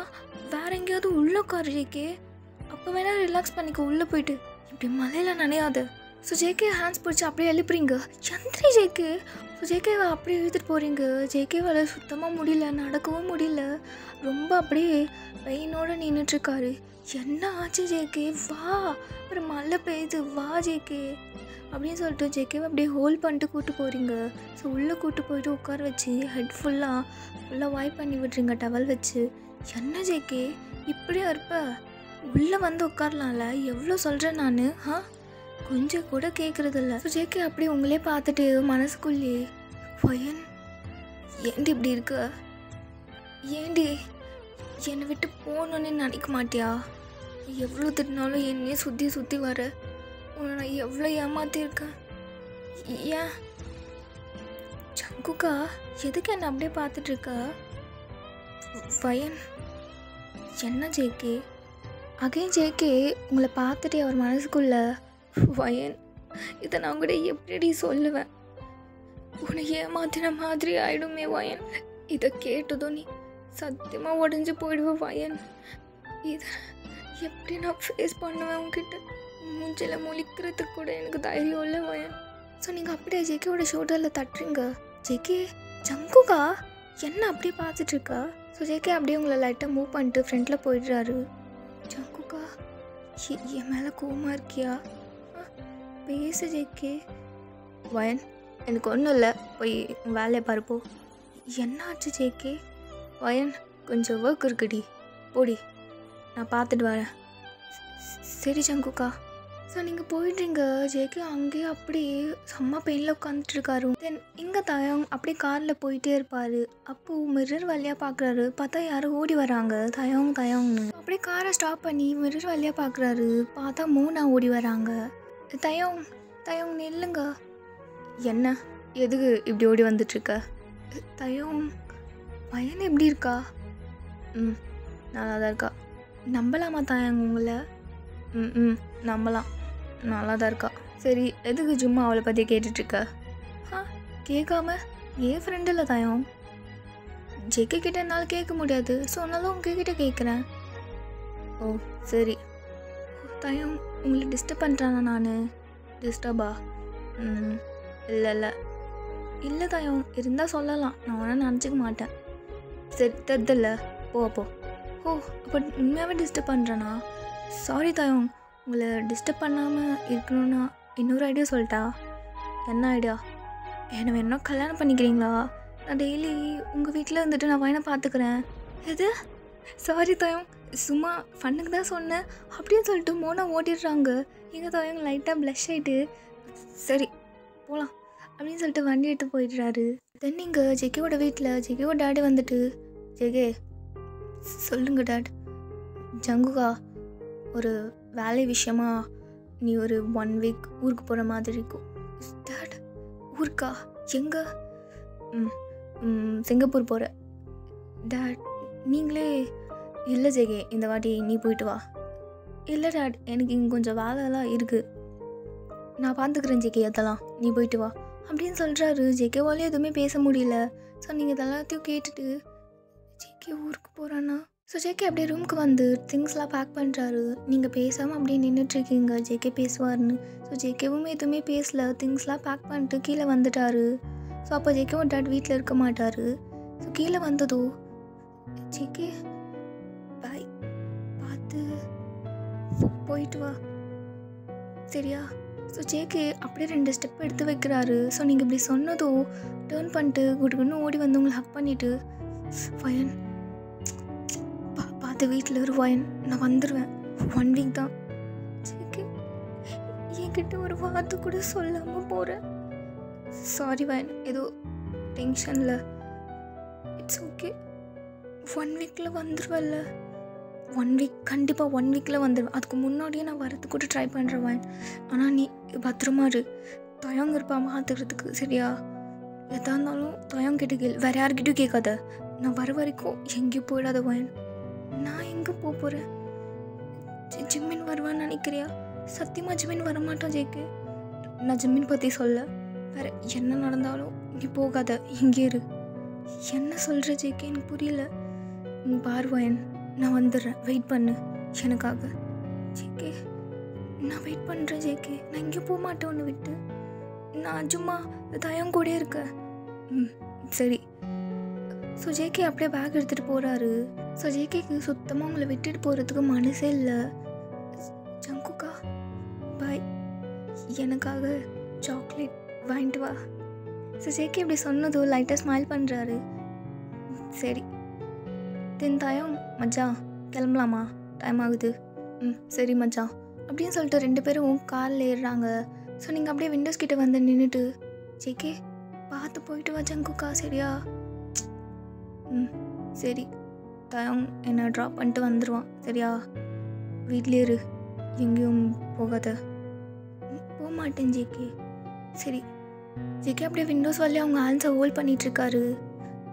வேற எங்கேயாவது உள்ள உட்காரு ஜேகே, அப்போ வேணா ரிலாக்ஸ் பண்ணிக்க, உள்ளே போயிட்டு. இப்படி மலையில் நனையாத. ஸோ ஜேகே ஹேண்ட்ஸ் பிடிச்சி அப்படியே எழுப்புறீங்க. எந்திரி ஜேகே. ஸோ ஜேகேவை அப்படியே இழுத்துட்டு போகிறீங்க. ஜேகேவால் சுத்தமாக முடியல, நடக்கவும் முடியல. ரொம்ப அப்படியே பெயினோடு நின்றுட்டுருக்காரு. என்ன ஆச்சு ஜேகே? வா, ஒரு மழை பெய்யுது, வா ஜேகே அப்படின்னு சொல்லிட்டு ஜேகேவை அப்படியே ஹோல்ட் பண்ணிட்டு கூப்பிட்டு போகிறீங்க. ஸோ உள்ளே கூப்பிட்டு போயிட்டு உட்கார வச்சு ஹெட் ஃபுல்லாக வாய்ப் பண்ணி விட்றீங்க டவல் வச்சு. என்ன ஜேகே இப்படியா இருப்ப? உள்ளே வந்து உட்காரலாம்ல, எவ்வளோ சொல்கிறேன் நான். கொஞ்சம் கூட கேட்குறதில்ல. ஸோ ஜேகே அப்படியே உங்களே பார்த்துட்டு மனசுக்குள்ளே, வயன் ஏண்டி இப்படி இருக்க? ஏண்டி என்னை விட்டு போகணுன்னு நினைக்க மாட்டியா? எவ்வளோ திட்டினாலும் என்னையே சுற்றி சுற்றி வர. உன்னை நான் எவ்வளோ ஏமாத்திருக்கேன். ஏன் ஜங்குக்கா எதுக்கு என்னை அப்படியே பார்த்துட்ருக்க? வயன், என்ன ஜேகே? அகைன் ஜேகே உங்களை பார்த்துட்டு அவர் மனசுக்குள்ள, வயன் இதை நான் கூட எப்படி சொல்லுவேன்? உன்னை ஏமாத்தின மாதிரி ஆயிடுமே வயன். இதை கேட்டதும் நீ சத்தியமாக உடஞ்சி போயிடுவேன் வயன். இதை எப்படி நான் ஃபேஸ் பண்ணுவேன் உங்ககிட்ட? மூஞ்சில் முழிக்கிறதுக்கு கூட எனக்கு தைரியம் இல்லை வயன். ஸோ நீங்கள் அப்படியே ஜேகேவோட ஷோல்டரில் தட்டுறீங்க. ஜேகே, ஜங்குக்கா என்ன அப்படியே பார்த்துட்ருக்கா? ஸோ ஜேகே அப்படியே உங்களை லைட்டாக மூவ் பண்ணிட்டு ஃப்ரெண்டில் போயிடுறாரு. ஜங்குக்கா என் மேலே கோவமாக இருக்கியா? பேசு ஜேகே. வயன், எனக்கு ஒன்றும் இல்லை, போய் வேலையை பாருப்போ. என்ன ஆச்சு ஜேகே? வயன், கொஞ்சம் ஒர்க் இருக்குடி, போடி, நான் பார்த்துட்டு வரேன். சரி ஜங்குக்கா, ஸோ நீங்கள் போயிடுறீங்க. ஜேகே அங்கேயே அப்படியே செம்ம பெயினில் உட்காந்துட்ருக்காரு. தென் இங்கே தயங் அப்படியே காரில் போயிட்டே இருப்பார். அப்போது மிரர் வழியாக பார்க்குறாரு. பார்த்தா யாரும் ஓடி வராங்க, தயங்னு. அப்படியே காரை ஸ்டாப் பண்ணி மிரர் வழியாக பார்க்குறாரு. பார்த்தா மோனா ஓடி வராங்க. தயங் நில்லுங்க. என்ன, எதுக்கு இப்படி ஓடி வந்துட்டுருக்க? தயங், பையன் எப்படி இருக்கா? நல்லா தான் இருக்கா. நம்பலாமா தயங் உங்களை? நம்பலாம், நல்லா தான் இருக்கா. சரி, எதுக்கு சும்மா அவளை பற்றி கேட்டுட்ருக்க? கேட்காம ஏன் ஃப்ரெண்டு இல்லை தயம். ஜேகே கிட்ட என்னால் கேட்க முடியாது, ஸோ அதனால உங்ககிட்ட கேட்குறேன். ஓ சரி. தயம், உங்களை டிஸ்டர்ப் பண்ணுறானா நான்? டிஸ்டர்பா? இல்லை தயம், இருந்தால் சொல்லலாம், நான் ஒன்றும் நினச்சிக்க மாட்டேன். சரி தெரிதில்ல, போ. ஓ அப்போ உண்மையாகவே டிஸ்டர்ப் பண்ணுறேனா? சாரி தயம், உங்களை டிஸ்டர்ப் பண்ணாமல் இருக்கணும்னா இன்னொரு ஐடியா சொல்லிட்டா. என்ன ஐடியா? என்னை வேணும்னா கல்யாணம் பண்ணிக்கிறீங்களா? நான் டெய்லி உங்கள் வீட்டில் இருந்துட்டு நான் வயனை பார்த்துக்கிறேன். எது? சாரி தயம், சும்மா ஃபண்ணுக்கு தான் சொன்னேன் அப்படின்னு சொல்லிட்டு மோனா ஓட்டிடுறாங்க. எங்கள் தயம் லைட்டாக ப்ளஷ் ஆகிட்டு சரி போகலாம் அப்படின்னு சொல்லிட்டு வண்டி எடுத்து போயிடுறாரு. தென் நீங்கள் ஜெகேவோட வீட்டில் ஜெகேவோட டேடி வந்துட்டு, ஜெகே சொல்லுங்க டேட். ஜங்குகா, ஒரு வேலை விஷயமா நீ ஒரு 1 வீக் ஊருக்கு போகிற மாதிரி இருக்கும். டேட், ஊருக்கா? எங்கே? சிங்கப்பூர் போகிற. டேட் நீங்களே? இல்லை ஜெகே, இந்த வாட்டி நீ போயிட்டு வா. இல்லை டேட், எனக்கு இங்கே கொஞ்சம் வேலைலாம் இருக்குது, நான் பார்த்துக்கிறேன் ஜெகே, அதெல்லாம் நீ போயிட்டு வா அப்படின்னு சொல்கிறாரு. ஜெகேவாலே எதுவுமே பேச முடியல. ஸோ நீங்கள் இதெல்லாத்தையும் கேட்டுட்டு ஜேகே ஊருக்கு போகிறான்னா? ஸோ ஜேகே அப்படியே ரூமுக்கு வந்து திங்ஸ்லாம் பேக் பண்ணுறாரு. நீங்கள் பேசாமல் அப்படியே நின்றுட்டுருக்கீங்க, ஜேகே பேசுவார்னு. ஸோ ஜேகேவும் எதுவுமே பேசல, திங்ஸ்லாம் பேக் பண்ணிட்டு கீழே வந்துட்டார். ஸோ அப்போ ஜேகேவும் டேட் வீட்டில் இருக்க மாட்டார். ஸோ கீழே வந்ததோ, ஜேகே பாய், பார்த்து போயிட்டு வா சரியா? ஸோ ஜேகே அப்படியே 2 ஸ்டெப் எடுத்து வைக்கிறாரு. ஸோ நீங்கள் இப்படி சொன்னதும் டேர்ன் பண்ணிட்டு குடுக்குன்னு ஓடி வந்து உங்களை ஹக் பண்ணிவிட்டு, வயன் பார்த்து வீட்டில் ஒரு வயன், நான் வந்துடுவேன், 1 வீக் தான். ஜேகே என்கிட்ட ஒரு வார்த்தை கூட சொல்லாமல் போகிறேன். சாரி வயன், ஏதோ டென்ஷனில். இட்ஸ் ஓகே, 1 வீக்கில் வந்துடுவேன்ல. 1 வீக், கண்டிப்பாக 1 வீக்கில் வந்துடுவேன். அதுக்கு முன்னாடியே நான் வரது கூட ட்ரை பண்ணுறேன் வயன். ஆனால் நீ பத்திரமா இரு, தயங்க இருப்பாமல் பார்த்துக்கிறதுக்கு சரியா? எதா இருந்தாலும் தயங்கிட்ட கேள், வேறு யார்கிட்டையும் கேட்காத. நான் வர வரைக்கும் எங்கேயும் போயிடாத வயன். நான் எங்கே போகிறேன்? ஜிம்மின் வருவான்னு நினைக்கிறியா? சத்தியமாக ஜிம்மின் வரமாட்டான் ஜேகே. நான் ஜிம்மின் பற்றி சொல்ல, வேறு என்ன நடந்தாலும் நீ போகாத, இங்கே இரு. என்ன சொல்கிற ஜேகே, எனக்கு புரியல. பார் வயன், நான் வந்துடுறேன், வெயிட் பண்ணு எனக்காக. ஜேகே நான் வெயிட் பண்ணுறேன் ஜேகே, நான் எங்கேயும் போக மாட்டேன் ஒன்று விட்டு. நான் சும்மா தயம் கூட இருக்கேன். சரி. ஸோ ஜேகே அப்படியே பேக் எடுத்துகிட்டு போகிறாரு. ஸோ ஜேகேக்கு சுத்தமாக உங்களை விட்டுட்டு போகிறதுக்கு மனசே இல்லை. ஜங்குக்கா பாய், எனக்காக சாக்லேட் வாங்கிட்டு வா. ஸோ ஜேகே இப்படி சொன்னதும் லைட்டாக ஸ்மைல் பண்ணுறாரு. சரி. தென் தயம், மச்சான் கிளம்பலாமா, டைம் ஆகுது. சரி மச்சான் அப்படின்னு சொல்லிட்டு 2 பேரும் காரில் ஏறுறாங்க. ஸோ நீங்கள் அப்படியே விண்டோஸ் கிட்டே வந்து நின்றுட்டு, ஜேகே பார்த்து போயிட்டு வா ஜங்குக்கா சரியா? சரி. தயம் என்னை ட்ராப் பண்ணிட்டு வந்துடுவான் சரியா? வீட்லேயே இரு, எங்கேயும் போகாத. போக மாட்டேன் ஜேகே. சரி. ஜேகே அப்படியே விண்டோஸ் வழியாக அவங்க ஆன்ஸை ஹோல்ட் பண்ணிகிட்ருக்காரு.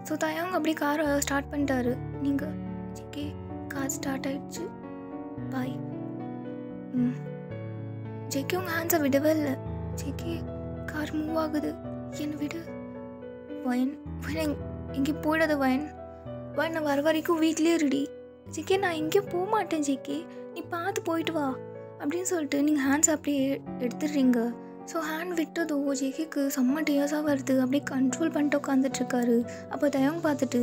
ஸோ தயங்க அப்படியே காரை ஸ்டார்ட் பண்ணிட்டாரு. நீங்கள் ஜேகே கார் ஸ்டார்ட் ஆகிடுச்சு, பாய். ஜேகே உங்கள் ஹேண்ட்ஸை விடவே இல்லை. ஜேகே கார் மூவ் ஆகுது, என்னை விடு. வயன் வயன் எங்கேயும் போயிடாத வயன். வயன் நான் வர வரைக்கும் வீட்லேயே இருடி. ஜேகே நான் எங்கேயும் போக மாட்டேன் ஜேகே, நீ பார்த்து போயிட்டு வா அப்படின்னு சொல்லிட்டு நீங்கள் ஹேண்ட்ஸ் அப்படியே எடுத்துடுறீங்க. ஸோ ஹேண்ட் விட்டதோ ஜேகேக்கு செம்ம டேஸாக வருது. அப்படியே கண்ட்ரோல் பண்ணிட்டு உட்காந்துட்ருக்காரு. அப்போ தயங்க பார்த்துட்டு,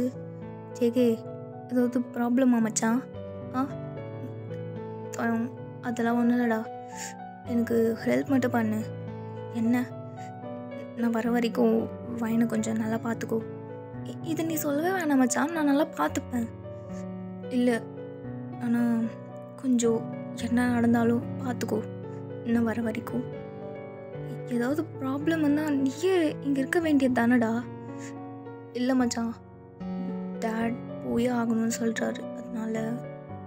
ஜேகே ஏதாவது ப்ராப்ளமா மச்சான்? அதெல்லாம் ஒன்றும் இல்லைடா, எனக்கு ஹெல்ப் மட்டும் பண்ணு. என்ன? நான் வர வரைக்கும் வயனை கொஞ்சம் நல்லா பார்த்துக்கோ. இது நீ சொல்லவே வேணாம் மச்சான், நான் நல்லா பார்த்துப்பேன். இல்லை ஆனால் கொஞ்சம் என்ன நடந்தாலும் பார்த்துக்கோ இன்னும் வர வரைக்கும். ஏதாவது ப்ராப்ளம் வந்தால் நீயே இங்கே இருக்க வேண்டியது தானடா. இல்லை மச்சான், டேட் போயே ஆகணும்னு சொல்கிறாரு, அதனால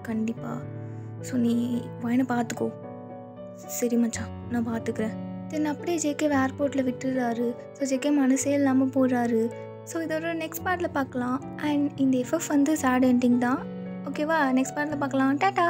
கண்டிப்பாக. ஸோ நீ வாயினை பார்த்துக்கோ. சரி மச்சான், நான் பார்த்துக்கிறேன். தென் அப்படியே ஜேகே ஏர்போர்ட்டில் விட்டுடுறாரு. ஸோ ஜேகே மனசே இல்லாமல் போடுறாரு. ஸோ இதோட நெக்ஸ்ட் பார்ட்டில் பார்க்கலாம். அண்ட் இந்த எஃப்எஃப் வந்து சேட் எண்டிங் தான். ஓகேவா? நெக்ஸ்ட் பார்ட்டில் பார்க்கலாம். டாட்டா.